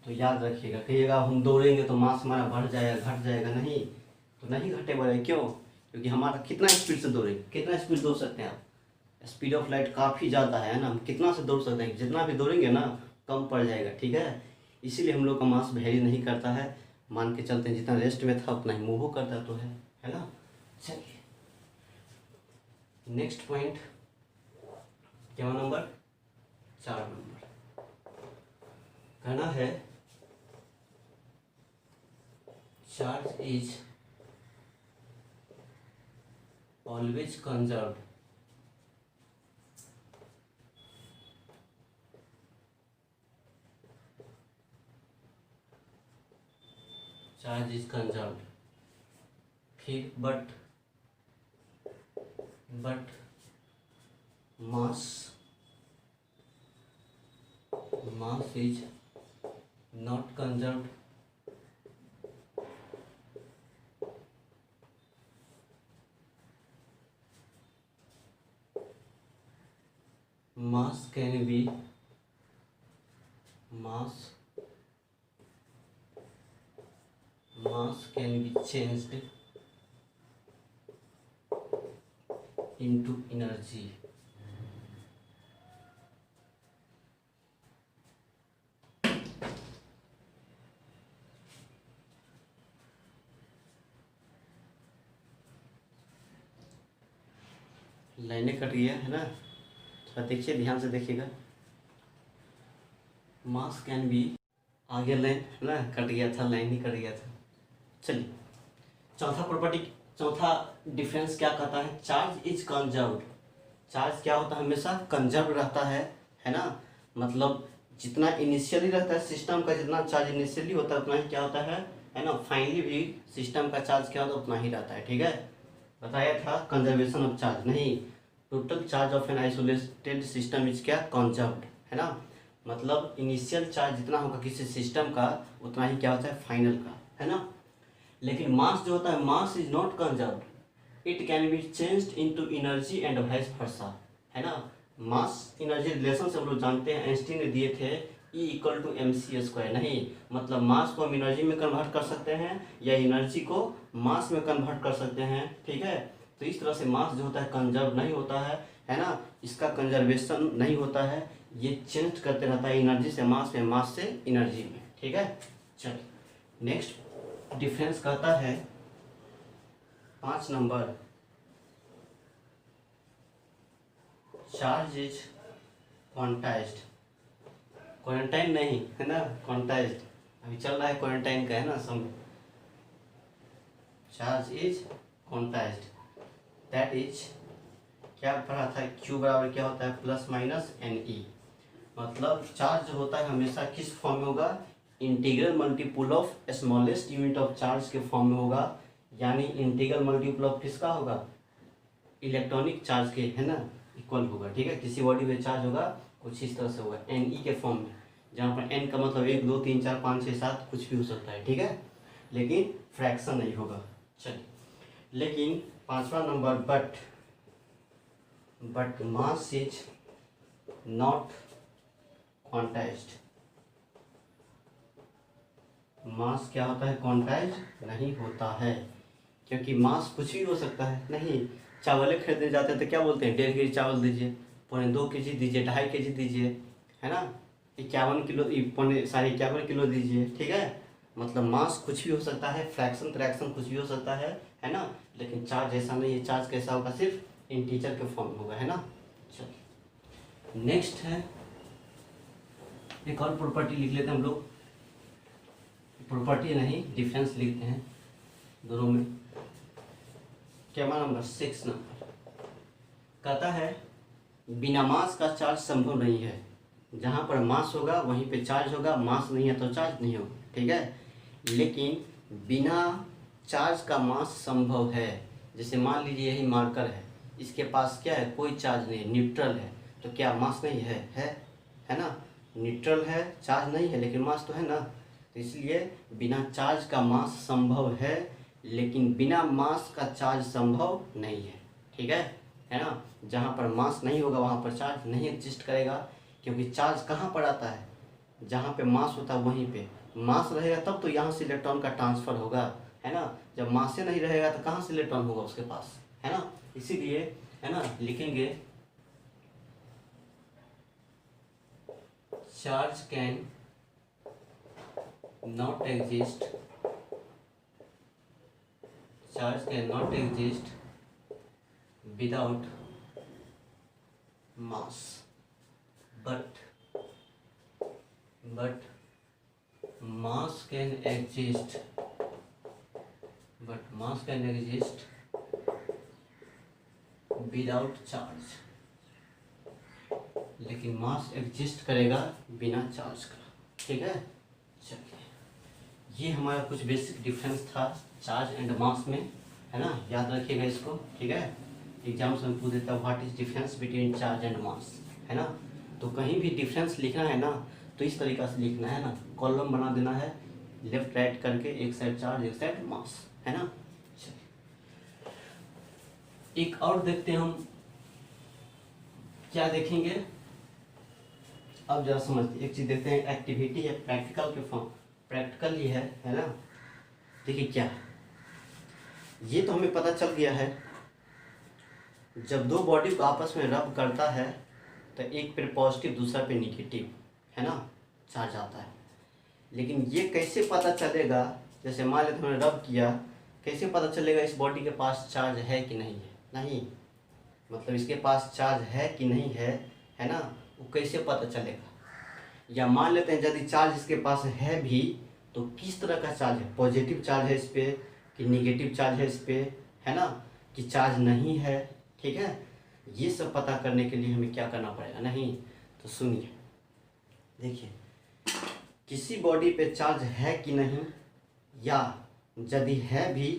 Speaker 1: तो याद रखिएगा, कहिएगा हम दौड़ेंगे तो मास हमारा बढ़ जाएगा, घट जाएगा, नहीं, तो नहीं घटे बढ़े, क्यों, क्योंकि हमारा कितना स्पीड से दौड़ेंगे, कितना स्पीड दौड़ सकते हैं आप, स्पीड ऑफ लाइट काफ़ी ज़्यादा है ना, हम कितना से दौड़ सकते हैं, जितना भी दौड़ेंगे ना कम पड़ जाएगा, ठीक है। इसीलिए हम लोग का मास वेरी नहीं करता है, मान के चलते हैं जितना रेस्ट में था उतना ही मूव करता तो है ना। चलिए नेक्स्ट पॉइंट, क्या नंबर, 4 नंबर, कहना है charge is always conserved charge is conserved, फिर but mass is not conserved, mass can be changed into energy. लाइनें कट गया है ना, थोड़ा देखिए, ध्यान से देखिएगा। मास कैन बी, आगे लाइन है ना, कट गया था, लाइन ही कट गया था। चलिए चौथा प्रॉपर्टी, चौथा डिफरेंस क्या कहता है, चार्ज इज कंजर्व्ड। चार्ज क्या होता है, हमेशा कंजर्व रहता है ना, मतलब जितना इनिशियली रहता है सिस्टम का, जितना चार्ज इनिशियली होता है उतना ही क्या होता है ना, फाइनली भी सिस्टम का चार्ज क्या होता है उतना ही रहता है, ठीक है। बताया था कंजर्वेशन ऑफ चार्ज, नहीं, total charge of an isolated system is क्या, कंजर्व्ड, है ना। मतलब इनिशियल चार्ज जितना होगा किसी सिस्टम का उतना ही क्या होता है फाइनल का, है ना। लेकिन मास जो होता है, मास is not conserved, it can be changed into energy and vice versa, है ना। मास एनर्जी रिलेशन से हम लोग जानते हैं, आइंस्टीन ने दिए थे, E इक्वल टू mc², नहीं, मतलब मास को हम एनर्जी में कन्वर्ट कर सकते हैं या एनर्जी को मास में कन्वर्ट कर सकते हैं, ठीक है। तो इस तरह से मास जो होता है कंजर्व नहीं होता है ना, इसका कंजर्वेशन नहीं होता है, ये चेंज करते रहता है एनर्जी से मास में, मास से एनर्जी में, ठीक है। चलिए नेक्स्ट डिफरेंस कहता है 5 number, charge is quantized, quarantine नहीं है ना, क्वांटाइज्ड, अभी चल रहा है क्वारंटाइन का, है ना समय। Charge is quantized, that is क्या पढ़ा था, क्यू बराबर क्या होता है, प्लस माइनस एन ई। मतलब चार्ज जो होता है हमेशा किस फॉर्म में होगा, integral multiple of smallest unit of charge के फॉर्म में होगा। यानी इंटीग्रल मल्टीपुल ऑफ किसका होगा, इलेक्ट्रॉनिक चार्ज के, है ना, इक्वल होगा। ठीक है, किसी बॉडी में चार्ज होगा कुछ इस तरह से होगा, एन ई के फॉर्म में, जहाँ पर एन का मतलब 1 2 3 4 5 6 7 कुछ भी हो सकता है। ठीक है, लेकिन फ्रैक्शन नहीं होगा। चलिए, लेकिन 5वां number, but mass is not quantized. Mass क्या होता है, क्वांटाइज नहीं होता है, क्योंकि मास कुछ भी हो सकता है। नहीं, चावल खरीदने जाते हैं तो क्या बोलते हैं, 1.5 kg चावल दीजिए, 2.25 kg दीजिए, 2.5 kg दीजिए, है ना, 51 किलो, 51.5 किलो दीजिए। ठीक है, मतलब मास कुछ भी हो सकता है, फ्रैक्शन फ्रैक्शन कुछ भी हो सकता है ना, लेकिन चार्ज ऐसा नहीं है। चार्ज कैसा होगा, सिर्फ इंटीजर के फॉर्म में होगा, है ना। चलिए, नेक्स्ट है एक और प्रॉपर्टी लिख लेते हैं हम लोग, प्रॉपर्टी नहीं डिफरेंस लिखते हैं दोनों में। क्या नंबर 6 नंबर कहता है बिना मास का चार्ज संभव नहीं है। जहाँ पर मास होगा वहीं पे चार्ज होगा, मास नहीं है तो चार्ज नहीं होगा। ठीक है, लेकिन बिना चार्ज का मास संभव है। जैसे मान लीजिए यही मार्कर है, इसके पास क्या है, कोई चार्ज नहीं, न्यूट्रल है, तो क्या मास नहीं है, है ना, न्यूट्रल है, चार्ज नहीं है, लेकिन मास तो है ना। तो इसलिए बिना चार्ज का मास संभव है, लेकिन बिना मास का चार्ज संभव नहीं है। ठीक है ना। जहाँ पर मास नहीं होगा वहाँ पर चार्ज नहीं एग्जिस्ट करेगा, क्योंकि चार्ज कहाँ पर आता है, जहाँ पे मास होता है वहीं पे। मास रहेगा तब तो यहाँ से इलेक्ट्रॉन का ट्रांसफर होगा, है ना। जब मास से नहीं रहेगा तो कहाँ से इलेक्ट्रॉन होगा उसके पास, है ना। इसीलिए, है ना, लिखेंगे charge can not exist, charge can not exist without mass, but mass can exist, without charge. लेकिन मास एग्जिस्ट करेगा बिना चार्ज का। ठीक है, चलिए, ये हमारा कुछ बेसिक डिफरेंस था चार्ज एंड मास में, है ना, याद रखिएगा इसको। ठीक है, एग्जाम्स में पूछ देता है what is difference between charge and mass, है ना। तो कहीं भी डिफरेंस लिखना है ना तो इस तरीक़ा से लिखना है ना, कॉलम बना देना है लेफ्ट राइट करके, एक साइड चार्ज एक साइड मास, है ना। एक और देखते हैं हम, क्या देखेंगे अब जरा समझते, एक चीज देखते हैं, एक्टिविटी है प्रैक्टिकल के फॉर्म, प्रैक्टिकल ही है ना। देखिए क्या, ये तो हमें पता चल गया है, जब दो बॉडी को आपस में रब करता है तो एक पे पॉजिटिव दूसरा पे निगेटिव, है ना, चार्ज आता है। लेकिन ये कैसे पता चलेगा, जैसे मान लेते हमने रब किया, कैसे पता चलेगा इस बॉडी के पास चार्ज है कि नहीं है, नहीं, मतलब इसके पास चार्ज है कि नहीं है ना, वो कैसे पता चलेगा। या मान लेते हैं यदि चार्ज इसके पास है भी तो किस तरह का चार्ज है, पॉजिटिव चार्ज है इस पर कि निगेटिव चार्ज है इस पर, है ना, कि चार्ज नहीं है। ठीक है, ये सब पता करने के लिए हमें क्या करना पड़ेगा, नहीं तो सुनिए, देखिए, किसी बॉडी पे चार्ज है कि नहीं, या यदि है भी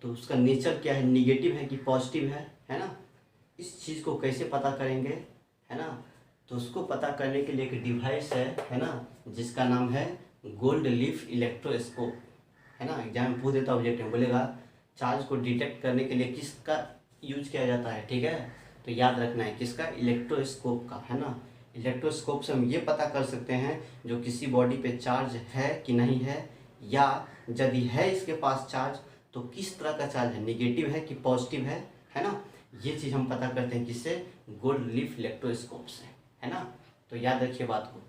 Speaker 1: तो उसका नेचर क्या है, निगेटिव है कि पॉजिटिव है ना, इस चीज़ को कैसे पता करेंगे, है ना। तो उसको पता करने के लिए एक डिवाइस है ना, जिसका नाम है गोल्ड लीफ इलेक्ट्रोस्कोप, है ना। एग्जाम में पूछ देता ऑब्जेक्ट में, बोलेगा चार्ज को डिटेक्ट करने के लिए किसका यूज किया जाता है। ठीक है, तो याद रखना है किसका, इलेक्ट्रोस्कोप का, है ना। इलेक्ट्रोस्कोप से हम ये पता कर सकते हैं जो किसी बॉडी पे चार्ज है कि नहीं है, या यदि है इसके पास चार्ज तो किस तरह का चार्ज है, निगेटिव है कि पॉजिटिव है ना। ये चीज़ हम पता करते हैं किससे, गोल्ड लीफ इलेक्ट्रोस्कोप से, है ना। तो याद रखिए बात को,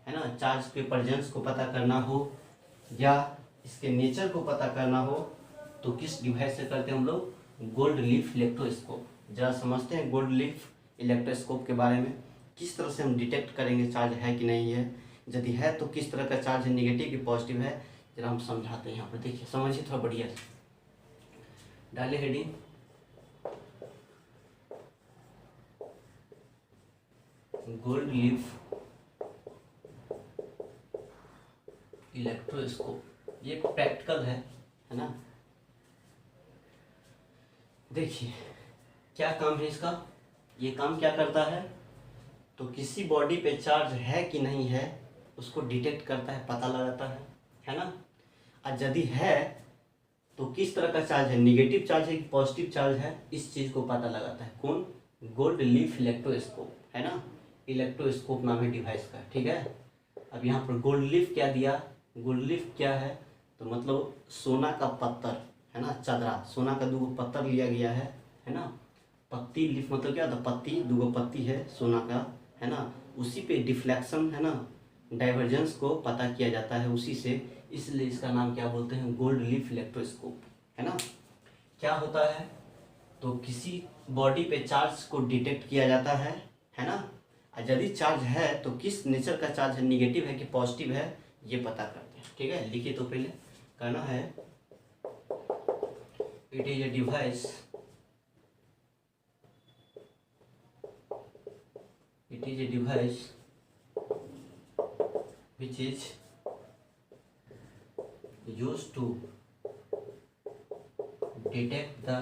Speaker 1: है ना। चार्ज के प्रेजेंस को पता करना हो या इसके नेचर को पता करना हो तो किस डिवाइस से करते हैं हम लोग, गोल्ड लीफ इलेक्ट्रोस्कोप। जरा समझते हैं गोल्ड लीफ इलेक्ट्रोस्कोप के बारे में, किस तरह से हम डिटेक्ट करेंगे चार्ज है कि नहीं है, यदि है तो किस तरह का चार्ज है, निगेटिव कि पॉजिटिव है, जरा हम समझाते हैं यहाँ पर। देखिए समझिए थोड़ा बढ़िया से, डालिए हेडिंग। गोल्ड लीफ इलेक्ट्रोस्कोप, ये प्रैक्टिकल है ना। देखिए क्या काम है इसका, ये काम क्या करता है, तो किसी बॉडी पे चार्ज है कि नहीं है उसको डिटेक्ट करता है, पता लगाता है ना। और यदि है तो किस तरह का चार्ज है, निगेटिव चार्ज है कि पॉजिटिव चार्ज है, इस चीज़ को पता लगाता है कौन, गोल्ड लीफ इलेक्ट्रोस्कोप, है ना। इलेक्ट्रोस्कोप नाम है डिवाइस का, ठीक है। अब यहाँ पर गोल्ड लीफ क्या दिया, गोल्ड लीफ क्या है, तो मतलब सोना का पत्थर, है ना, चदरा, सोना का 2 पत्थर लिया गया है ना। पत्ती लीफ मतलब क्या होता, पत्ती, 2 पत्ती है सोना का, है ना, उसी पे डिफ्लेक्शन, है ना, डाइवर्जेंस को पता किया जाता है उसी से, इसलिए इसका नाम क्या बोलते हैं, गोल्ड लीफ इलेक्ट्रोस्कोप, है ना। क्या होता है, तो किसी बॉडी पे चार्ज को डिटेक्ट किया जाता है ना। और यदि चार्ज है तो किस नेचर का चार्ज है, निगेटिव है कि पॉजिटिव है, ये पता करते हैं, ठीक है। लिखिए तो पहले कहना है, it is a device, it is a device which is used to detect the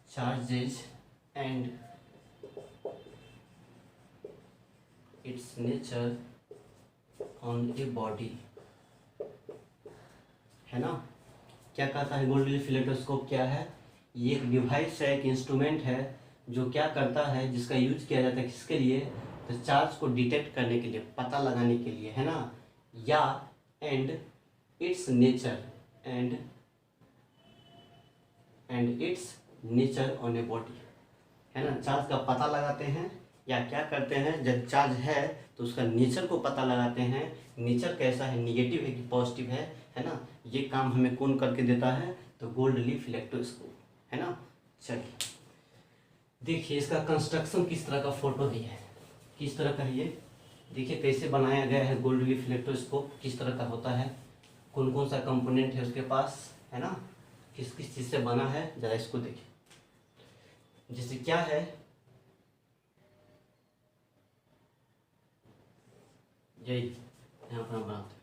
Speaker 1: charges and its nature on a body, है ना। क्या कहता है गोल्ड लीफ इलेक्ट्रोस्कोप, क्या है, ये एक डिवाइस है, एक इंस्ट्रूमेंट है जो क्या करता है, जिसका यूज किया जाता है किसके लिए, तो चार्ज को डिटेक्ट करने के लिए, पता लगाने के लिए, है ना, या and it's nature and it's nature on a body, है ना। चार्ज का पता लगाते हैं या क्या करते हैं, जब चार्ज है तो उसका नेचर को पता लगाते हैं, नेचर कैसा है, निगेटिव है कि पॉजिटिव है ना। ये काम हमें कौन करके देता है, तो गोल्ड लीफ इलेक्ट्रोस्कोप, है ना। चलिए देखिए इसका कंस्ट्रक्शन किस तरह का फोटो दिया है, किस तरह का है ये, देखिए कैसे बनाया गया है गोल्ड लीफ इलेक्ट्रोस्कोप, किस तरह का होता है, कौन कौन सा कंपोनेंट है उसके पास, है ना, किस किस चीज़ से बना है, ज़रा इसको देखिए। जैसे क्या है, यही यहाँ पर हम बनाते हैं,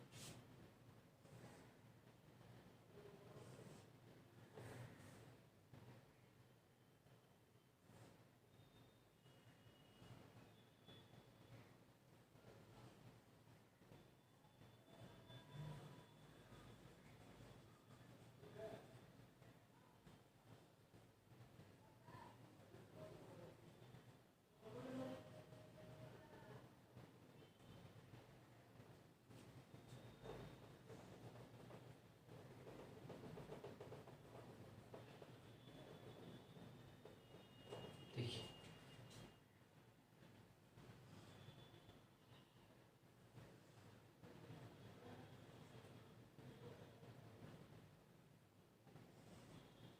Speaker 1: देखिए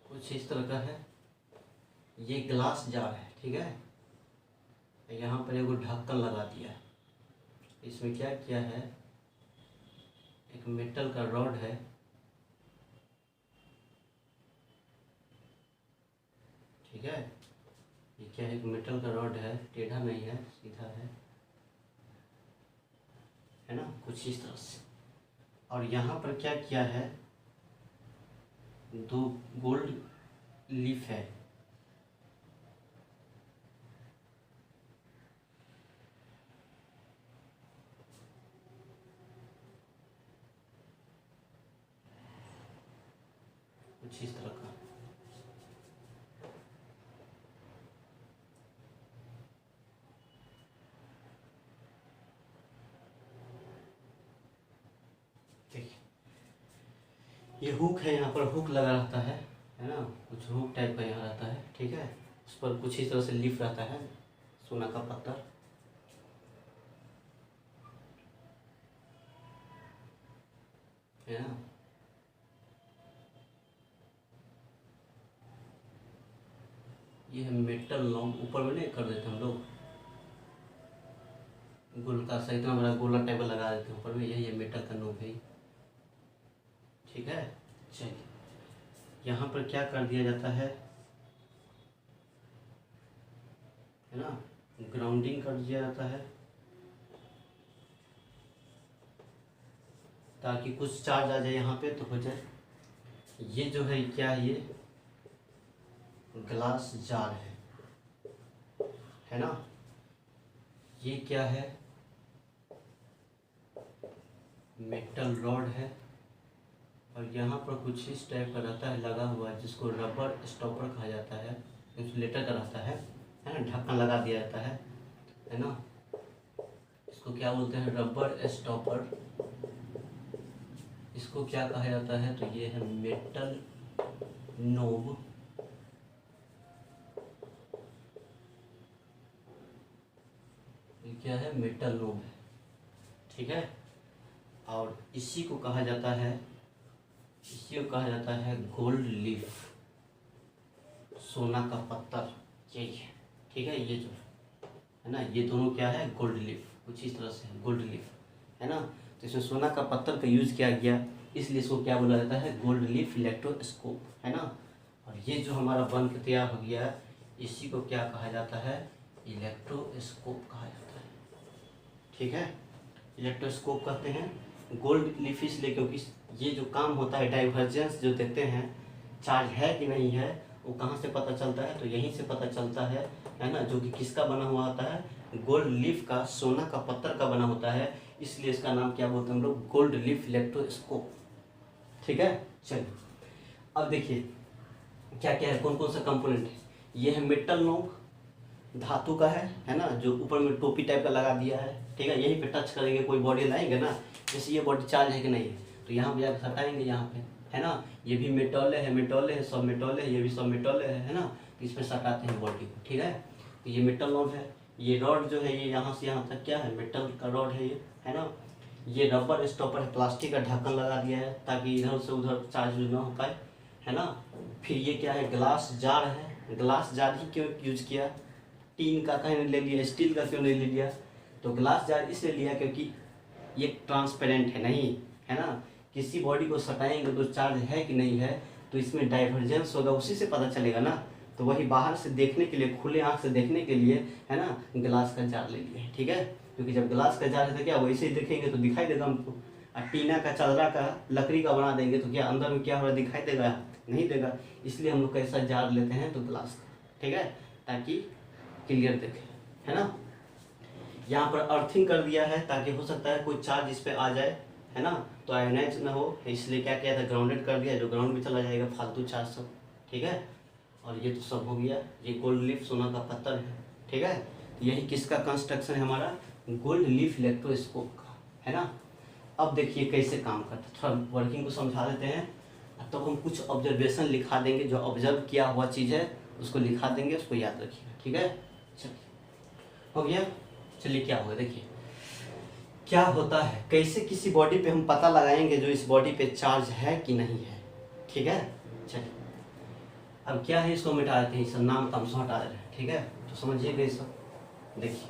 Speaker 1: कुछ इस तरह का है, ये ग्लास जार है, ठीक है। यहाँ पर एगो ढक्कन लगा दिया है, इसमें क्या किया है, एक मेटल का रॉड है, ठीक है। ये क्या है, एक मेटल का रॉड है, टेढ़ा नहीं है, सीधा है ना, कुछ इस तरह से। और यहाँ पर क्या किया है, 2 गोल्ड लीफ है, कुछ इस तरह का, देखिए ये हुक है, यहाँ पर हुक लगा रहता है ना, कुछ हुक टाइप का यहाँ रहता है, ठीक है। उस पर कुछ इस तरह से लीफ रहता है, सोना का पत्थर, है ना। ये है मेटल लॉन्ग, ऊपर में नहीं कर देते हम लोग, गोल का सा इतना बड़ा गोला टाइप लगा देते हैं ऊपर में, यही है मेटल का नोक है, ठीक है। चलिए यहाँ पर क्या कर दिया जाता है ना, ग्राउंडिंग कर दिया जाता है ताकि कुछ चार्ज आ जाए यहाँ पे तो हो जाए। ये जो है क्या है, ये ग्लास जार है ना। ये क्या है, मेटल रॉड है और यहाँ पर कुछ इस टाइप का रहता है लगा हुआ, जिसको रबर स्टॉपर कहा जाता है, इंसुलेटर का रहता है ना, ढक्कन लगा दिया जाता है ना। इसको क्या बोलते हैं, रबर स्टॉपर। इसको क्या कहा जाता है, तो ये है मेटल नोब। ये क्या है, मेटल नोब है, ठीक है। और इसी को कहा जाता है गोल्ड लीफ, सोना का पत्थर, यही है, ठीक है। ये जो है ना, ये दोनों क्या है, गोल्ड लीफ, कुछ इस तरह से है, गोल्ड लीफ है ना। तो इसमें सोना का पत्थर का यूज़ किया गया, इसलिए इसको क्या बोला जाता है, गोल्ड लीफ इलेक्ट्रोस्कोप, है ना। और ये जो हमारा बन के तैयार हो गया, इसी को क्या कहा जाता है, इलेक्ट्रोस्कोप कहा जाता है, ठीक है। इलेक्ट्रोस्कोप कहते हैं गोल्ड लीफ इसलिए क्योंकि ये जो काम होता है, डाइवर्जेंस जो देखते हैं, चार्ज है कि नहीं है, वो कहाँ से पता चलता है, तो यहीं से पता चलता है ना। जो कि किसका बना हुआ होता है, गोल्ड लीफ का, सोना का पत्थर का बना होता है, इसलिए इसका नाम क्या बोलते हैं हम लोग, गोल्ड लीफ इलेक्ट्रोस्कोप, ठीक है। चलिए अब देखिए क्या क्या है, कौन कौन सा कंपोनेंट है। ये है मेटल नोब, धातु का है ना, जो ऊपर में टोपी टाइप का लगा दिया है, ठीक है। यहीं पे टच करेंगे, कोई बॉडी लाएंगे ना, जैसे ये बॉडी चार्ज है कि नहीं है, तो यहाँ पे जाकर हटाएंगे, यहाँ पे है ना। ये भी मेटल है, सब मेटल है, ये भी सब मेटल है ना। तो इसमें सटाते हैं बॉडी को, ठीक है। तो ये मेटल नोब है। ये रॉड जो है, ये यहाँ से यहाँ तक क्या है, मेटल का रॉड है ये, है ना। ये रबर स्टॉपर है, प्लास्टिक का ढक्कन लगा दिया है ताकि इधर से उधर चार्ज ना हो पाए, है ना। फिर ये क्या है, ग्लास जार है। ग्लास जार ही क्यों यूज किया, टीन का कहीं ले लिया, स्टील का क्यों नहीं ले लिया, तो ग्लास जार इसलिए लिया क्योंकि ये ट्रांसपेरेंट है, नहीं है ना। किसी बॉडी को सटाएंगे तो चार्ज है कि नहीं है, तो इसमें डाइवर्जेंस होगा, उसी से पता चलेगा ना। तो वही बाहर से देखने के लिए, खुले आँख से देखने के लिए, है ना, ग्लास का जार ले लिया है, ठीक है। क्योंकि जब ग्लास का जार है तो क्या वैसे ही देखेंगे तो दिखाई देगा हमको। और टीना का, चादरा का, लकड़ी का बना देंगे तो क्या अंदर में क्या हो रहा है, दिखाई देगा, नहीं देगा। इसलिए हम लोग कैसा जार लेते हैं, तो ग्लास का, ठीक है, ताकि क्लियर देखें, है ना। यहाँ पर अर्थिंग कर दिया है ताकि हो सकता है कोई चार्ज इस पे आ जाए, है ना, तो आयोनाइज ना हो, इसलिए क्या किया था, ग्राउंडेड कर दिया, जो ग्राउंड में चला जाएगा फालतू चार्ज सब, ठीक है। और ये तो सब हो गया, ये गोल्ड लीफ सोना का पत्थर है, ठीक है। तो यही किसका कंस्ट्रक्शन है हमारा, गोल्ड लीफ इलेक्ट्रोस्कोप का, है ना। अब देखिए कैसे काम करता है, थोड़ा वर्किंग को समझा देते हैं, तो हम कुछ ऑब्जर्वेशन लिखा देंगे, जो ऑब्जर्व किया हुआ चीज़ है उसको लिखा देंगे, उसको याद रखिएगा, ठीक है। चलिए हो गया। चलिए क्या होगा, देखिए क्या होता है, कैसे किसी बॉडी पे हम पता लगाएंगे जो इस बॉडी पे चार्ज है कि नहीं है, ठीक है। चलिए अब क्या है, इसको मिटा देते हैं, सब नाम तमसो हटा दे रहे हैं, ठीक है। तो समझिएगा ये सब, देखिए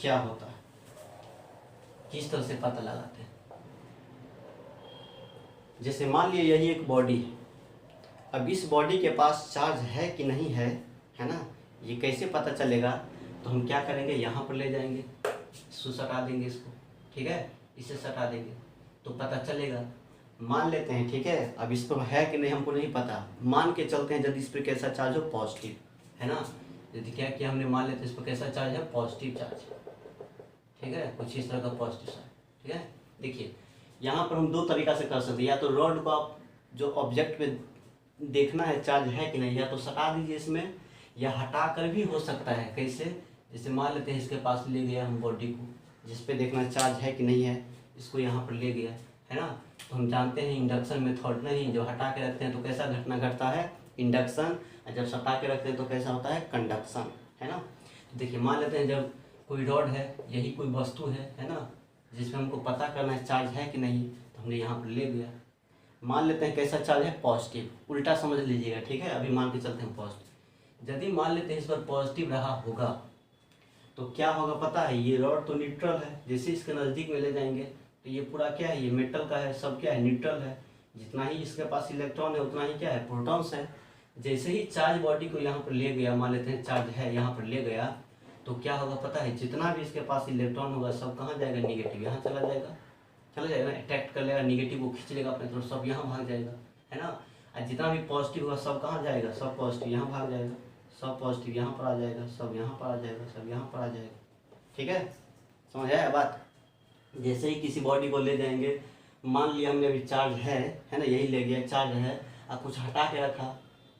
Speaker 1: क्या होता है, किस तरह से पता लगाते हैं। जैसे मान लिया यही एक बॉडी है, अब इस बॉडी के पास चार्ज है कि नहीं है ना, ये कैसे पता चलेगा, तो हम क्या करेंगे, यहाँ पर ले जाएंगे, इसको सटा देंगे, इसको, ठीक है, इसे सटा देंगे तो पता चलेगा। मान लेते हैं, ठीक है, अब इस पर है कि नहीं हमको नहीं पता, मान के चलते हैं यदि इस पर कैसा चार्ज हो, पॉजिटिव, है ना। यदि क्या किया हमने, मान लेते हैं इस पर कैसा चार्ज है, पॉजिटिव चार्ज, ठीक है, कुछ इस तरह का पॉजिटिव चार्ज, ठीक है। देखिए यहाँ पर हम दो तरीका से कर सकते हैं, या तो रॉड को आप जो ऑब्जेक्ट पे देखना है चार्ज है कि नहीं, या तो सटा दीजिए इसमें, या हटा कर भी हो सकता है, कैसे, जैसे मान लेते हैं इसके पास ले गया हम बॉडी को, जिस पे देखना चार्ज है कि नहीं है, इसको यहाँ पर ले गया, है ना। तो हम जानते हैं इंडक्शन मेथड नहीं, जो हटा के रखते हैं तो कैसा घटना घटता है, इंडक्शन, और जब सटा के रखते हैं तो कैसा होता है, कंडक्शन, है ना। तो देखिए मान लेते हैं जब कोई रॉड है, यही कोई वस्तु है ना, जिसमें हमको पता करना है चार्ज है कि नहीं, तो हमने यहाँ पर ले लिया। मान लेते हैं कैसा चार्ज है, पॉजिटिव, उल्टा समझ लीजिएगा, ठीक है। अभी मान के चलते हैं पॉजिटिव, यदि मान लेते हैं इस पर पॉजिटिव रहा होगा तो क्या होगा पता है, ये रॉड तो न्यूट्रल है, जैसे इसके नज़दीक में ले जाएंगे तो ये पूरा क्या है, ये मेटल का है, सब क्या है, न्यूट्रल है, जितना ही इसके पास इलेक्ट्रॉन है उतना ही क्या है, प्रोटॉन्स है। जैसे ही चार्ज बॉडी को यहाँ पर ले गया, मान लेते हैं चार्ज है यहाँ पर ले गया, तो क्या होगा पता है, जितना भी इसके पास इलेक्ट्रॉन होगा सब कहाँ जाएगा, निगेटिव यहाँ चला जाएगा ना, अट्रैक्ट कर लेगा, निगेटिव को खींच लेगा अपने तरफ, सब यहाँ भाग जाएगा, है ना। और जितना भी पॉजिटिव होगा सब कहाँ जाएगा, सब पॉजिटिव यहाँ भाग जाएगा, सब पॉजिटिव यहाँ पर आ जाएगा, सब यहाँ पर आ जाएगा, सब यहाँ पर आ जाएगा। ठीक है, समझ आया बात। जैसे ही किसी बॉडी को ले जाएंगे, मान लिया हमने अभी चार्ज है ना, यही ले गया चार्ज है, और कुछ हटा के रखा,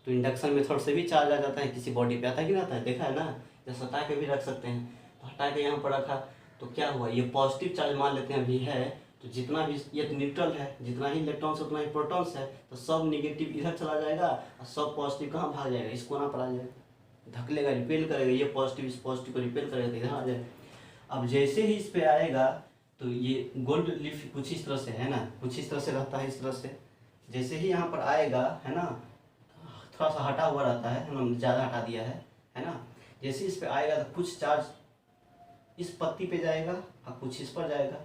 Speaker 1: तो इंडक्शन मेथड से भी चार्ज आ जाता है, किसी बॉडी पे आता है कि नहीं आता है, देखा है ना, जैसे हटा के भी रख सकते हैं। तो हटा के यहाँ पर रखा तो क्या हुआ, ये पॉजिटिव चार्ज मान लेते हैं अभी है, तो जितना भी ये तो न्यूट्रल है, जितना ही इलेक्ट्रॉन्स उतना ही प्रोटॉन्स है, तो सब निगेटिव इधर चला जाएगा और सब पॉजिटिव कहाँ भाग जाएगा, इस कोना पर आ जाएगा, धकेलेगा, रिपेल करेगा, ये पॉजिटिव इस पॉजिटिव को रिपेल करेगा तो इधर आ जाएगा। अब जैसे ही इस पे आएगा तो ये गोल्ड लीफ कुछ इस तरह से है ना, कुछ इस तरह से रहता है, इस तरह से। जैसे ही यहाँ पर आएगा है ना, थोड़ा सा हटा हुआ रहता है, हमने ज़्यादा हटा दिया है ना। जैसे इस पे आएगा तो कुछ चार्ज इस पत्ती पे जाएगा और कुछ इस पर जाएगा,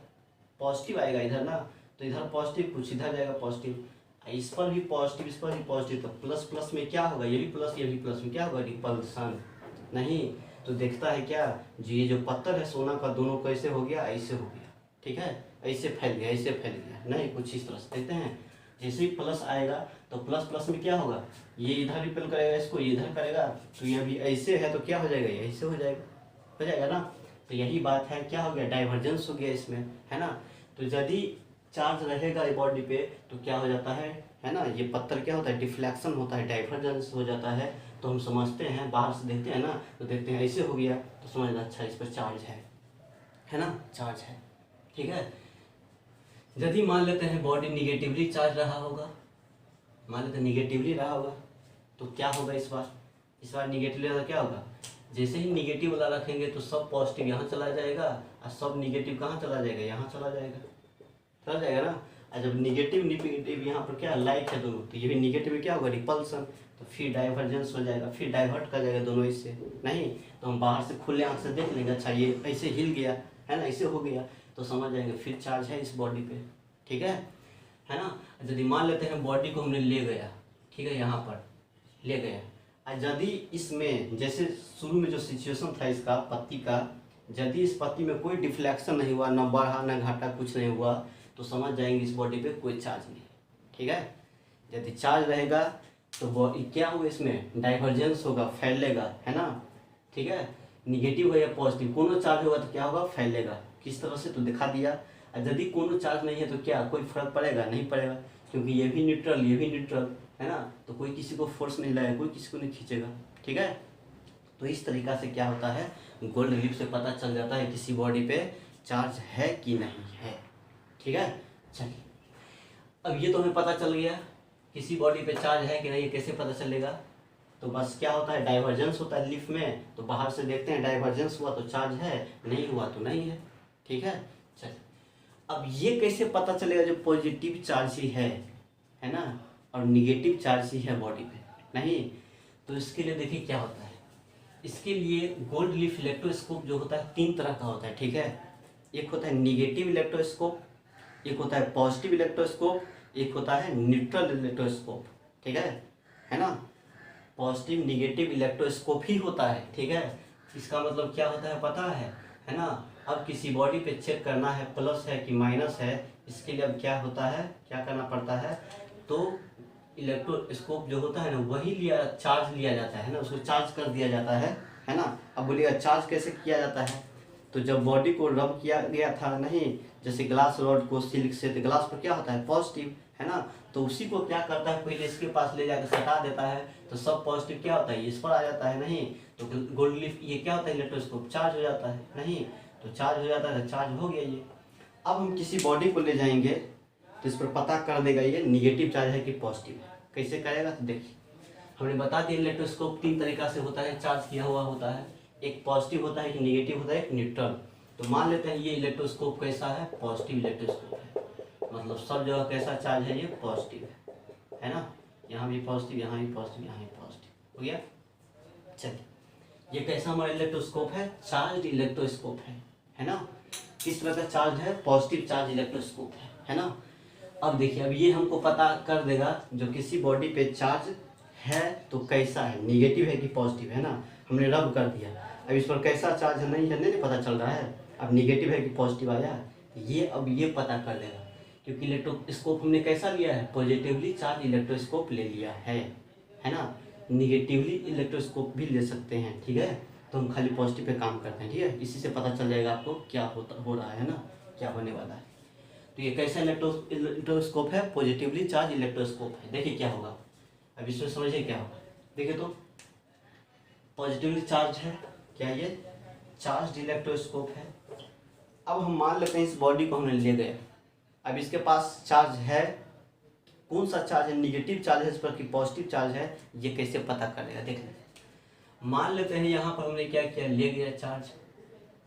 Speaker 1: पॉजिटिव आएगा इधर ना, तो इधर पॉजिटिव, कुछ इधर जाएगा पॉजिटिव, इस पर भी पॉजिटिव, इस पर भी पॉजिटिव, तो प्लस प्लस में क्या होगा, ये भी प्लस ये भी प्लस में क्या होगा, रिपल्सन नहीं। तो देखता है क्या, जो ये जो पत्थर है सोना का, दोनों कैसे हो गया, ऐसे हो गया, ठीक है, ऐसे फैल गया, ऐसे फैल गया, नहीं कुछ इस तरह से देखते हैं। जैसे ही प्लस आएगा तो प्लस प्लस में क्या होगा, ये इधर रिपेल करेगा इसको, ये इधर करेगा, तो ये अभी ऐसे है तो क्या हो जाएगा, ये ऐसे हो जाएगा ना। तो यही बात है, क्या हो गया, डाइवर्जेंस हो गया इसमें, है ना। तो यदि चार्ज रहेगा ये बॉडी पे तो क्या हो जाता है ना, ये पत्थर क्या होता है, डिफ्लेक्शन होता है, डाइवर्जेंस हो जाता है। तो हम समझते हैं, बाहर से देखते हैं ना, तो देखते हैं ऐसे हो गया तो समझना अच्छा इस पर चार्ज है ना, चार्ज है, ठीक है। यदि मान लेते हैं बॉडी निगेटिवली चार्ज रहा होगा, मान लेते हैं निगेटिवली रहा होगा, तो क्या होगा इस बार निगेटिवली रहा क्या होगा, जैसे ही निगेटिव वाला रखेंगे तो सब पॉजिटिव यहाँ चला जाएगा और सब निगेटिव कहाँ चला जाएगा, यहाँ चला जाएगा ना। और जब निगेटिव यहाँ पर क्या लाइक है दोनों, तो ये भी निगेटिव में क्या होगा, रिपल्सन, तो फिर डाइवर्जेंस हो जाएगा, फिर डाइवर्ट कर जाएगा दोनों इससे, नहीं तो हम बाहर से खुले आँख से देख लेंगे, अच्छा ये ऐसे हिल गया है ना, ऐसे हो गया, तो समझ जाएंगे फिर चार्ज है इस बॉडी पे, ठीक है ना। यदि मान लेते हैं बॉडी को हमने ले गया, ठीक है, यहाँ पर ले गया, और यदि इसमें जैसे शुरू में जो सिचुएशन था इसका पत्ती का, यदि इस पत्ती में कोई डिफ्लेक्शन नहीं हुआ, न बढ़ा न घटा, कुछ नहीं हुआ, तो समझ जाएंगे इस बॉडी पे कोई चार्ज नहीं, ठीक है। यदि चार्ज रहेगा तो क्या होगा, इसमें डाइवर्जेंस होगा, फैलेगा, है ना, ठीक है। निगेटिव है या पॉजिटिव, कोनो चार्ज होगा तो क्या होगा, फैलेगा, किस तरह से तो दिखा दिया। और यदि कोनो चार्ज नहीं है तो क्या कोई फर्क पड़ेगा, नहीं पड़ेगा, क्योंकि ये भी न्यूट्रल ये भी न्यूट्रल है ना, तो कोई किसी को फोर्स नहीं लगाएगा, कोई किसी को नहीं खींचेगा, ठीक है। तो इस तरीका से क्या होता है, गोल्ड लीफ से पता चल जाता है किसी बॉडी पे चार्ज है कि नहीं है, ठीक है। चलिए, अब ये तो हमें पता चल गया किसी बॉडी पे चार्ज है कि नहीं, कैसे पता चलेगा, तो बस क्या होता है, डाइवर्जेंस होता है लीफ में, तो बाहर से देखते हैं डाइवर्जेंस हुआ तो चार्ज है, नहीं हुआ तो नहीं है, ठीक है। चलिए, अब ये कैसे पता चलेगा जो पॉजिटिव चार्ज ही है ना, और निगेटिव चार्ज ही है बॉडी पे, नहीं, तो इसके लिए देखिए क्या होता है। इसके लिए गोल्ड लीफ इलेक्ट्रोस्कोप जो होता है 3 तरह का होता है, ठीक है। एक होता है निगेटिव इलेक्ट्रोस्कोप, एक होता है पॉजिटिव इलेक्ट्रोस्कोप, एक होता है न्यूट्रल इलेक्ट्रोस्कोप, ठीक है ना। पॉजिटिव निगेटिव इलेक्ट्रोस्कोप ही होता है, ठीक है। इसका मतलब क्या होता है पता है ना। अब किसी बॉडी पे चेक करना है प्लस है कि माइनस है, इसके लिए अब क्या होता है, क्या करना पड़ता है, तो इलेक्ट्रोस्कोप जो होता है ना वही चार्ज लिया जाता है ना, उसको चार्ज कर दिया जाता है ना। अब बोलिएगा चार्ज कैसे किया जाता है, तो जब बॉडी को रब किया गया था नहीं, जैसे ग्लास रॉड को सिल्क से, तो ग्लास पर क्या होता है, पॉजिटिव, है ना, तो उसी को क्या करता है, पहले इसके पास ले जाकर सटा देता है, तो सब पॉजिटिव क्या होता है, इस पर आ जाता है, नहीं तो गोल्ड लीफ ये क्या होता है, इलेक्ट्रोस्कोप चार्ज हो जाता है, नहीं तो चार्ज हो जाता है, तो चार्ज हो गया ये। अब हम किसी बॉडी को ले जाएंगे तो इस पर पता कर देगा ये निगेटिव चार्ज है कि पॉजिटिव है, कैसे करेगा, तो देखिए हमने बता दिया इलेक्ट्रोस्कोप 3 तरीका से होता है, चार्ज किया हुआ होता है, एक पॉजिटिव होता है, एक निगेटिव होता है, एक न्यूट्रल। तो मान लेते हैं ये इलेक्ट्रोस्कोप कैसा है, पॉजिटिव इलेक्ट्रोस्कोप है, मतलब सब जगह कैसा चार्ज है, ये पॉजिटिव है ना, यहाँ भी पॉजिटिव, यहाँ भी पॉजिटिव, यहाँ भी पॉजिटिव हो गया। चलिए, ये कैसा हमारा इलेक्ट्रोस्कोप है, चार्ज इलेक्ट्रोस्कोप है ना। किस तरह का चार्ज है, पॉजिटिव चार्ज इलेक्ट्रोस्कोप है ना। अब देखिए, अब ये हमको पता कर देगा जो किसी बॉडी पे चार्ज है तो कैसा है, निगेटिव है कि पॉजिटिव है ना, हमने रब कर दिया। अब इस पर कैसा चार्ज है नहीं है नहीं पता चल रहा है, अब निगेटिव है कि पॉजिटिव आया, ये अब ये पता कर देगा क्योंकि इलेक्ट्रोस्कोप हमने कैसा लिया है, पॉजिटिवली चार्ज इलेक्ट्रोस्कोप ले लिया है ना। निगेटिवली इलेक्ट्रोस्कोप भी ले सकते हैं, ठीक है, तो हम खाली पॉजिटिव पे काम करते हैं, ठीक है। इसी से पता चल जाएगा आपको क्या हो रहा है ना, क्या होने वाला है। तो ये कैसा इलेक्ट्रोस्कोप है, पॉजिटिवली चार्ज इलेक्ट्रोस्कोप है। देखिए क्या होगा, अब इसमें समझिए क्या होगा। देखिए तो पॉजिटिवली चार्ज है, क्या ये चार्ज इलेक्ट्रोस्कोप है। अब हम मान लेते हैं इस बॉडी को हमने ले गए, अब इसके पास चार्ज है, कौन सा चार्ज है, निगेटिव चार्ज है इस पर कि पॉजिटिव चार्ज है, ये कैसे पता करेगा। देख लेते हैं, मान लेते हैं यहाँ पर हमने क्या किया, ले गया चार्ज,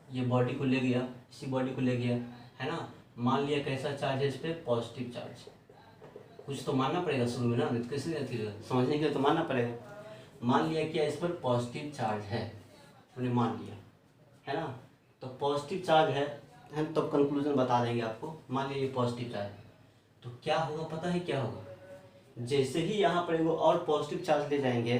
Speaker 1: ये बॉडी को ले गया, इसी बॉडी को ले गया है ना, मान लिया कैसा चार्ज है इस पर, पॉजिटिव चार्ज। कुछ तो मानना पड़ेगा शुरू में ना, कैसे समझने के लिए तो मानना पड़ेगा। मान लिया कि इस पर पॉजिटिव चार्ज है, हमने मान लिया है ना, तो पॉजिटिव चार्ज है, हम तब कंक्लूजन बता देंगे आपको। मान लिया ये पॉजिटिव चार्ज, तो क्या होगा पता है क्या होगा, जैसे ही यहाँ पर वो और पॉजिटिव चार्ज ले जाएंगे,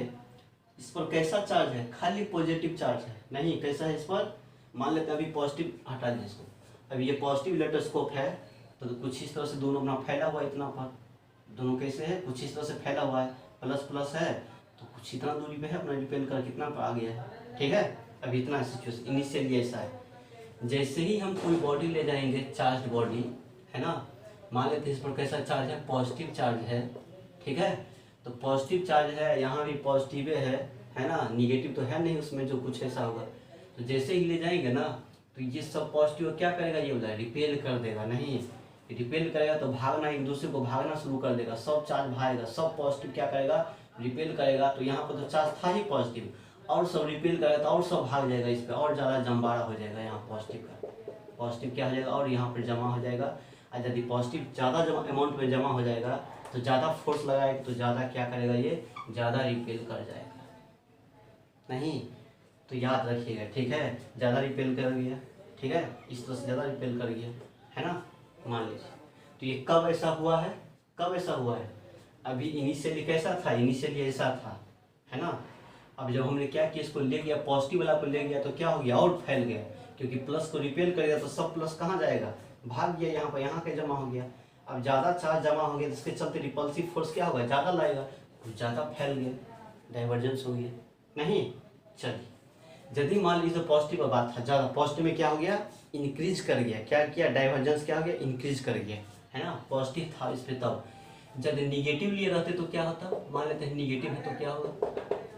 Speaker 1: इस पर कैसा चार्ज है, खाली पॉजिटिव चार्ज है नहीं, कैसा है इस पर, मान लेते हैं अभी पॉजिटिव हटा दें इसको, अभी ये पॉजिटिव इलेक्ट्रोस्कोप है तो कुछ इस तरह से दोनों अपना फैला हुआ है, इतना पर दोनों कैसे है, कुछ इस तरह से फैला हुआ है, प्लस प्लस है तो कुछ इतना दूरी पे है, अपना डिपेंड कर कितना पर आ गया है, ठीक है। अभी इतना सिचुएशन इनिशियली ऐसा है, जैसे ही हम कोई बॉडी ले जाएंगे चार्ज बॉडी है ना, मान लेते हैं इस पर कैसा चार्ज है, पॉजिटिव चार्ज है, ठीक है, तो पॉजिटिव चार्ज है, यहाँ भी पॉजिटिव है ना, निगेटिव तो है नहीं उसमें जो कुछ ऐसा होगा, तो जैसे ही ले जाएंगे ना तो ये सब पॉजिटिव क्या करेगा, ये बोला रिपेल कर देगा, नहीं रिपेल करेगा तो भागना, एक दूसरे को भागना शुरू कर देगा, सब चार्ज भागेगा, सब पॉजिटिव क्या करेगा, रिपेल करेगा, तो यहाँ पर तो चार्ज था ही पॉजिटिव, और सब रिपेल करेगा तो और सब भाग जाएगा इस पर, और ज़्यादा जमबाड़ा हो जाएगा यहाँ पॉजिटिव का, पॉजिटिव क्या हो जाएगा और यहाँ पर जमा हो जाएगा। और यदि पॉजिटिव ज़्यादा अमाउंट में जमा हो जाएगा तो ज़्यादा फोर्स लगाएगा तो ज़्यादा क्या करेगा, ये ज़्यादा रिपेल कर जाएगा, नहीं तो याद रखिएगा, ठीक है, ज़्यादा रिपेल कर गया, ठीक है, इस तरह से ज़्यादा रिपेल कर गया है ना, मान लीजिए। तो ये कब ऐसा हुआ है, कब ऐसा हुआ है, अभी इनिशियली कैसा था, इनिशियली ऐसा था है ना, अब जब हमने क्या किया, इसको ले गया, पॉजिटिव वाला को ले गया तो क्या हो गया, और फैल गया, क्योंकि प्लस को रिपेल करेगा तो सब प्लस कहाँ जाएगा, भाग गया यहाँ पर, यहाँ के जमा हो गया। अब ज़्यादा चार्ज जमा हो गया तो इसके चलते रिपल्सिव फोर्स क्या होगा, ज़्यादा लाएगा, कुछ ज़्यादा फैल गया, डाइवर्जेंस हो गया, नहीं। चलिए यदि मान लीजिए पॉजिटिव का बात था, ज़्यादा पॉजिटिव में क्या हो गया, इंक्रीज कर गया, क्या किया, डाइवर्जेंस क्या हो गया, इंक्रीज कर गया है ना, पॉजिटिव था इस पर। तब जब निगेटिव लिए रहते तो क्या होता, मान लेते हैं निगेटिव है तो क्या होगा,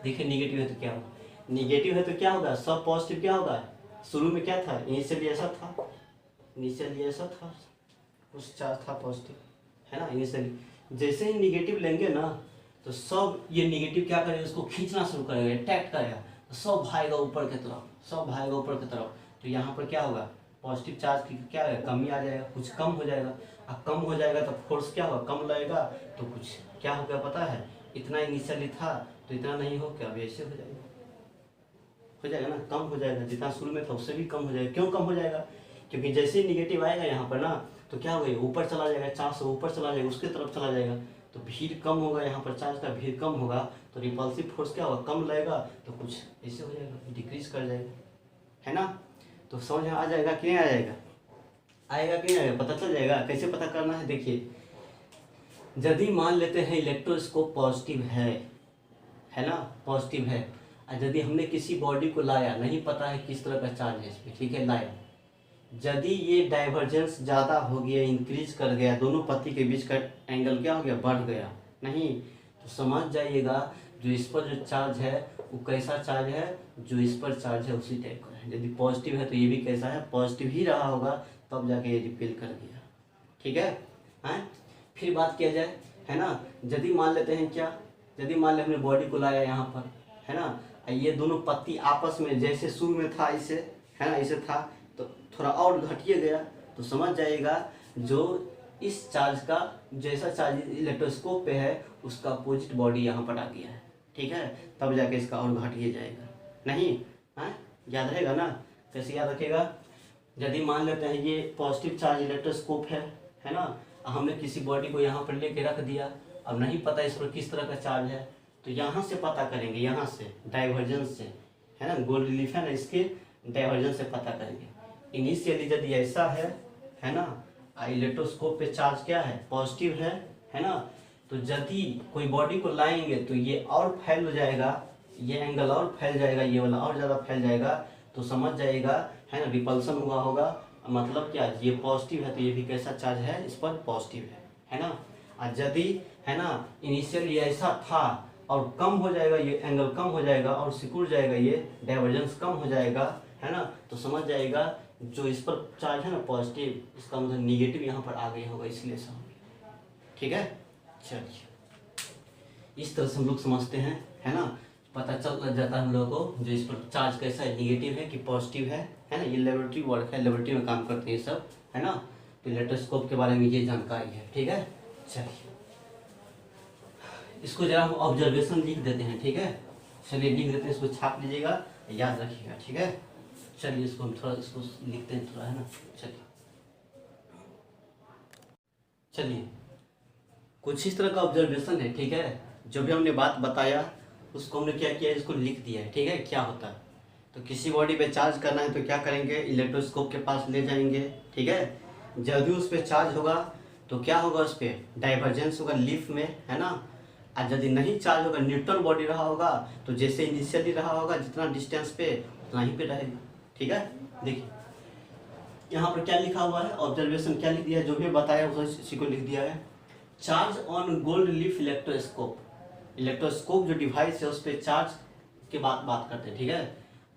Speaker 1: देखिए निगेटिव है तो क्या होगा, निगेटिव है तो क्या होगा, सब पॉजिटिव क्या होगा, शुरू में क्या था, इनिशियली ऐसा था, इनिशियली ऐसा था, कुछ चार्ज था पॉजिटिव है ना इनिशियली, जैसे ही निगेटिव लेंगे ना तो सब ये निगेटिव क्या करेगा, इसको खींचना शुरू करेगा, अटैक करेगा, तो सब भागेगा ऊपर की तरफ, सब भागेगा ऊपर की तरफ, तो यहाँ पर क्या होगा, पॉजिटिव चार्ज की क्या है, कमी आ जाएगा, कुछ कम हो जाएगा, अब कम हो जाएगा तो फोर्स क्या होगा, कम लगेगा, तो कुछ क्या हो गया पता है, इतना इनिशियली था तो इतना नहीं हो क्या, अभी ऐसे हो जाएगा ना, कम हो जाएगा, जितना शुरू में था उससे भी कम हो जाएगा। क्यों कम हो जाएगा, क्योंकि जैसे ही निगेटिव आएगा यहाँ पर ना तो क्या होगा, ऊपर चला जाएगा, चार्ज से ऊपर चला जाएगा, उसके तरफ चला जाएगा, तो भीड़ कम होगा, यहाँ पर चार्ज का भीड़ कम होगा तो रिपल्सिव फोर्स क्या होगा, कम लगेगा, तो कुछ ऐसे हो जाएगा, डिक्रीज कर जाएगा है ना। तो समझ में आ जाएगा कि नहीं आ जाएगा, आएगा कि नहीं आएगा, पता चल जाएगा। कैसे पता करना है, देखिए यदि मान लेते हैं इलेक्ट्रोस्कोप पॉजिटिव है ना, पॉजिटिव है, और यदि हमने किसी बॉडी को लाया, नहीं पता है किस तरह का चार्ज है इसमें, ठीक है, लाया, यदि ये डाइवर्जेंस ज़्यादा हो गया, इंक्रीज कर गया, दोनों पत्ती के बीच का एंगल क्या हो गया, बढ़ गया, नहीं तो समझ जाइएगा जो इस पर जो चार्ज है वो कैसा चार्ज है, जो इस पर चार्ज है उसी टाइप का है। यदि पॉजिटिव है तो ये भी कैसा है, पॉजिटिव ही रहा होगा, तब जाके ये रिपेल कर गया, ठीक है। हैं फिर बात किया जाए है ना, यदि मान लेते हैं क्या, यदि मान ले हमने बॉडी को लाया यहाँ पर है ना, ये दोनों पत्ती आपस में जैसे शुरू में था इसे है ना, इसे था तो थोड़ा और घटिए गया, तो समझ जाइएगा जो इस चार्ज का जैसा चार्ज इलेक्ट्रोस्कोप पे है उसका अपोजिट बॉडी यहाँ पर आ गया है, ठीक है, तब जाके इसका और घटिए जाएगा, नहीं है, याद रहेगा ना। कैसे याद रखेगा, यदि मान लेते हैं ये पॉजिटिव चार्ज इलेक्ट्रोस्कोप है ना, हमने किसी बॉडी को यहाँ पर लेके रख दिया, अब नहीं पता इस पर किस तरह का चार्ज है, तो यहाँ से पता करेंगे, यहाँ से डाइवर्जेंस से, है ना, गोल्ड लीफ है ना, इसके डाइवर्जेंस से पता करेंगे। इनिशियली यदि ऐसा है ना, इलेक्ट्रोस्कोप पे चार्ज क्या है, पॉजिटिव है ना, तो यदि कोई बॉडी को लाएंगे तो ये और फैल हो जाएगा, ये एंगल और फैल जाएगा, ये वाला और ज़्यादा फैल जाएगा, तो समझ जाएगा, है ना, रिपल्सन हुआ होगा, मतलब क्या, ये पॉजिटिव है तो ये भी कैसा चार्ज है, इस पर पॉजिटिव है ना। और यदि, है ना, इनिशियली ऐसा था और कम हो जाएगा, ये एंगल कम हो जाएगा और सिकुड़ जाएगा, ये डाइवर्जेंस कम हो जाएगा, है ना, तो समझ जाएगा जो इस पर चार्ज है ना पॉजिटिव, इसका मतलब निगेटिव यहाँ पर आ गया होगा, इसलिए ऐसा हो गया। ठीक है, चलिए इस तरह से हम लोग समझते हैं, है ना, पता चल जाता है हम लोगों को जो इस पर चार्ज कैसा है, निगेटिव है कि पॉजिटिव है ना। ये लेबोरेटरी वर्क है, लेबोरेटरी में काम करते हैं सब, है ना, तो इलेक्ट्रोस्कोप के बारे में ये जानकारी है। ठीक है, चलिए इसको जरा हम ऑब्जर्वेशन लिख देते हैं। ठीक है, चलिए लिख देते हैं, इसको छाप लीजिएगा, याद रखिएगा। ठीक है, चलिए इसको हम थोड़ा इसको लिखते हैं थोड़ा, है ना। चलिए कुछ इस तरह का ऑब्जर्वेशन है। ठीक है, जो भी हमने बात बताया उसको हमने क्या किया, इसको लिख दिया है। ठीक है, क्या होता है, तो किसी बॉडी पे चार्ज करना है तो क्या करेंगे, इलेक्ट्रोस्कोप के पास ले जाएंगे। ठीक है, जब भी उस पर चार्ज होगा तो क्या होगा, उस पर डाइवर्जेंस होगा लीफ में, है ना। और यदि नहीं चार्ज होगा, न्यूट्रल बॉडी रहा होगा, तो जैसे इनिशियली रहा होगा जितना डिस्टेंस पे उतना ही पे रहेगा। ठीक है, देखिए यहाँ पर क्या लिखा हुआ है, ऑब्जर्वेशन क्या लिख दिया है, जो भी बताया उसी को लिख दिया है। Charge on gold leaf electroscope, electroscope जो डिवाइस है उस पर चार्ज के बात करते हैं। ठीक है,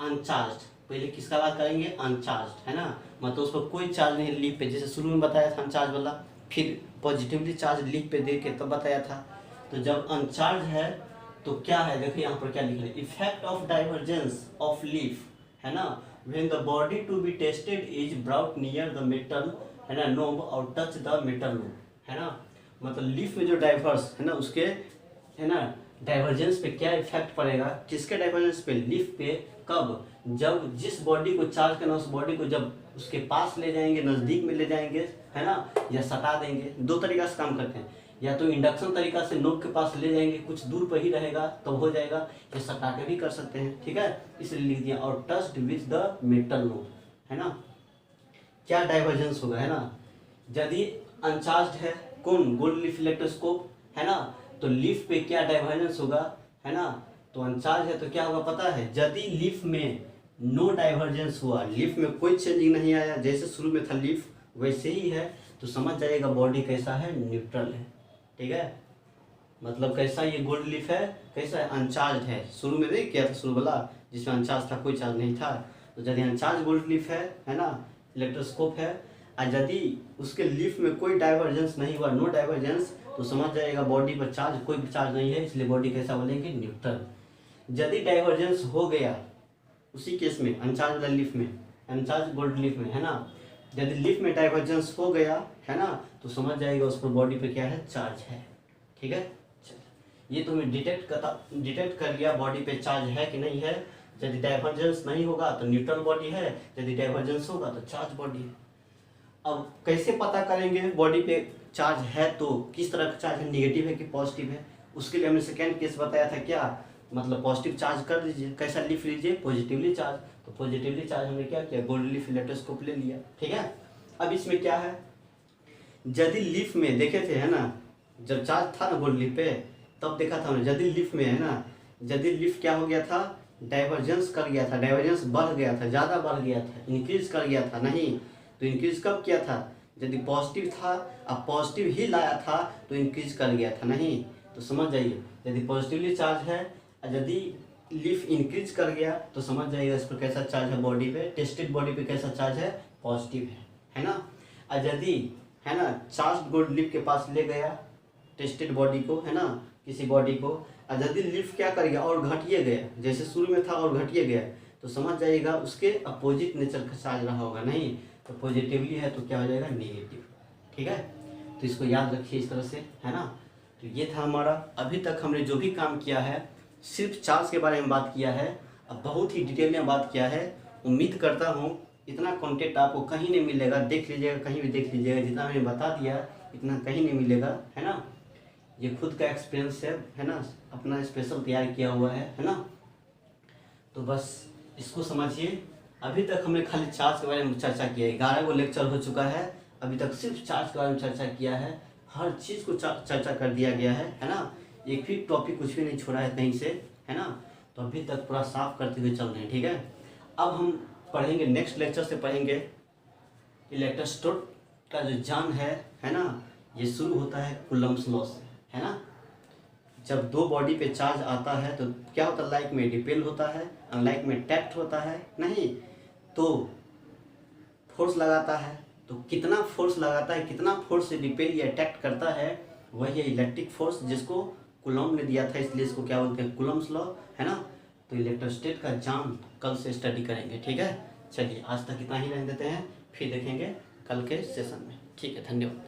Speaker 1: अनचार्ज, पहले किसका बात करेंगे, अनचार्ज, है ना, मतलब उस पर कोई चार्ज नहीं लीफ पे, जैसे शुरू में बताया था अनचार्ज वाला, फिर पॉजिटिवली चार्ज लीफ पे दे के तब बताया था। तो जब अनचार्ज है तो क्या है, देखिए यहाँ पर क्या लिख रहे हैं, effect of divergence of leaf, है ना, when the body to be tested is brought near the metal, है ना, नोब और टच द मेटल नोब, है ना, मतलब लीफ में जो डाइवर्स है ना उसके, है ना, डाइवर्जेंस पे क्या इफेक्ट पड़ेगा, किसके डाइवर्जेंस पे, लीफ पे, कब, जब जिस बॉडी को चार्ज करना उस बॉडी को जब उसके पास ले जाएंगे, नज़दीक में ले जाएंगे, है ना, या सटा देंगे। दो तरीका से काम करते हैं, या तो इंडक्शन तरीका से नोब के पास ले जाएंगे, कुछ दूर पर ही रहेगा तब हो जाएगा, या सटा के भी कर सकते हैं। ठीक है, इसलिए लिख दिया, और touched with the metal knob, है ना, क्या डाइवर्जेंस होगा, है ना, यदि अनचार्ज है कौन, गोल्ड लीफ इलेक्ट्रोस्कोप, है ना, तो लीफ पे क्या डाइवर्जेंस होगा, है ना, तो अनचार्ज है तो क्या होगा पता है, यदि लीफ में नो डाइवर्जेंस हुआ, लीफ में कोई चेंजिंग नहीं आया, जैसे शुरू में था लीफ वैसे ही है, तो समझ जाएगा बॉडी कैसा है, न्यूट्रल है। ठीक है, मतलब कैसा, ये गोल्ड लीफ है कैसा है, अनचार्ज है, शुरू में नहीं किया था शुरू वाला जिसमें अनचार्ज था, कोई चार्ज नहीं था, तो यदि अनचार्ज गोल्ड लीफ है ना, इलेक्ट्रोस्कोप है, और यदि उसके लीफ में कोई डाइवर्जेंस नहीं हुआ, नो डाइवर्जेंस, तो समझ जाएगा बॉडी पर चार्ज, कोई भी चार्ज नहीं है, इसलिए बॉडी कैसा बोलेंगे, न्यूट्रल। यदि डाइवर्जेंस हो गया उसी केस में, अनचार्ज वाला लीफ में, अनचार्ज गोल्ड लीफ में, है ना, यदि लीफ में डाइवर्जेंस हो गया, है ना, तो समझ जाएगा उस पर बॉडी पे क्या है, चार्ज है। ठीक है, ये तो हमें डिटेक्ट कर लिया बॉडी पे चार्ज है कि नहीं है। यदि डाइवर्जेंस नहीं होगा तो न्यूट्रल बॉडी है, यदि डाइवर्जेंस होगा तो चार्ज बॉडी है। अब कैसे पता करेंगे बॉडी पे चार्ज है तो किस तरह का चार्ज है, निगेटिव है कि पॉजिटिव है, उसके लिए हमने सेकेंड केस बताया था, क्या मतलब पॉजिटिव चार्ज कर दीजिए, कैसा लीफ लीजिए, पॉजिटिवली चार्ज, तो पॉजिटिवली चार्ज हमने क्या किया, गोल्ड लीफ इलेक्ट्रोस्कोप ले लिया। ठीक है, अब इसमें क्या है, यदि लीफ में देखे थे, है ना, जब चार्ज था ना गोल्ड लीफ पे तब देखा था हमने, यदि लीफ में, है ना, यदि लीफ क्या हो गया था, डाइवर्जेंस कर गया था, डाइवर्जेंस बढ़ गया था, ज़्यादा बढ़ गया था, इंक्रीज कर गया था, नहीं तो इंक्रीज कब किया था, यदि पॉजिटिव था, अब पॉजिटिव ही लाया था तो इंक्रीज कर गया था, नहीं तो समझ जाइए यदि पॉजिटिवली चार्ज है, यदि लीफ इंक्रीज कर गया तो समझ जाइएगा इस पर कैसा चार्ज है, बॉडी पे, टेस्टेड बॉडी पे कैसा चार्ज है, पॉजिटिव है ना। और यदि, है ना, चार्ज गोल्ड लीफ के पास ले गया टेस्टेड बॉडी को, है ना, किसी बॉडी को, और यदि लीफ क्या कर गया और घटिए गया, जैसे शुरू में था और घटिए गया, तो समझ जाइएगा उसके अपोजिट नेचर का चार्ज रहा होगा, नहीं तो पॉजिटिवली है तो क्या हो जाएगा, नेगेटिव। ठीक है, तो इसको याद रखिए इस तरह से, है ना। तो ये था हमारा, अभी तक हमने जो भी काम किया है सिर्फ चार्ज के बारे में बात किया है, अब बहुत ही डिटेल में बात किया है। उम्मीद करता हूँ इतना कंटेंट आपको कहीं नहीं मिलेगा, देख लीजिएगा, कहीं भी देख लीजिएगा, जितना मैंने बता दिया इतना कहीं नहीं मिलेगा, है ना। ये खुद का एक्सपीरियंस है ना, अपना स्पेशल तैयार किया हुआ है ना। तो बस इसको समझिए। अभी तक हमने खाली चार्ज के बारे में चर्चा किया है, 11 गो लेक्चर हो चुका है, अभी तक सिर्फ चार्ज के बारे में चर्चा किया है, हर चीज़ को चर्चा कर दिया गया है ना। एक भी टॉपिक कुछ भी नहीं छोड़ा है कहीं से, है ना। तो अभी तक पूरा साफ करते हुए चल रहे हैं, ठीक है। अब हम पढ़ेंगे, नेक्स्ट लेक्चर से पढ़ेंगे इलेक्ट्रोस्टैटिक का जो जान है ना, ये शुरू होता है कूलम्ब्स लॉ से, है ना। जब दो बॉडी पे चार्ज आता है तो क्या होता है, लाइक में रिपेल होता है, अनलाइक में अट्रैक्ट होता है, नहीं तो फोर्स लगाता है। तो कितना फोर्स लगाता है, कितना फोर्स से रिपेल या अट्रैक्ट करता है, वही है इलेक्ट्रिक फोर्स, जिसको कूलम्ब ने दिया था, इसलिए इसको क्या बोलते हैं, कूलम्ब्स लॉ, है ना। तो इलेक्ट्रोस्टैटिक का जान कल से स्टडी करेंगे, ठीक है। चलिए आज तक इतना ही रहने देते हैं, फिर देखेंगे कल के सेशन में, ठीक है। धन्यवाद।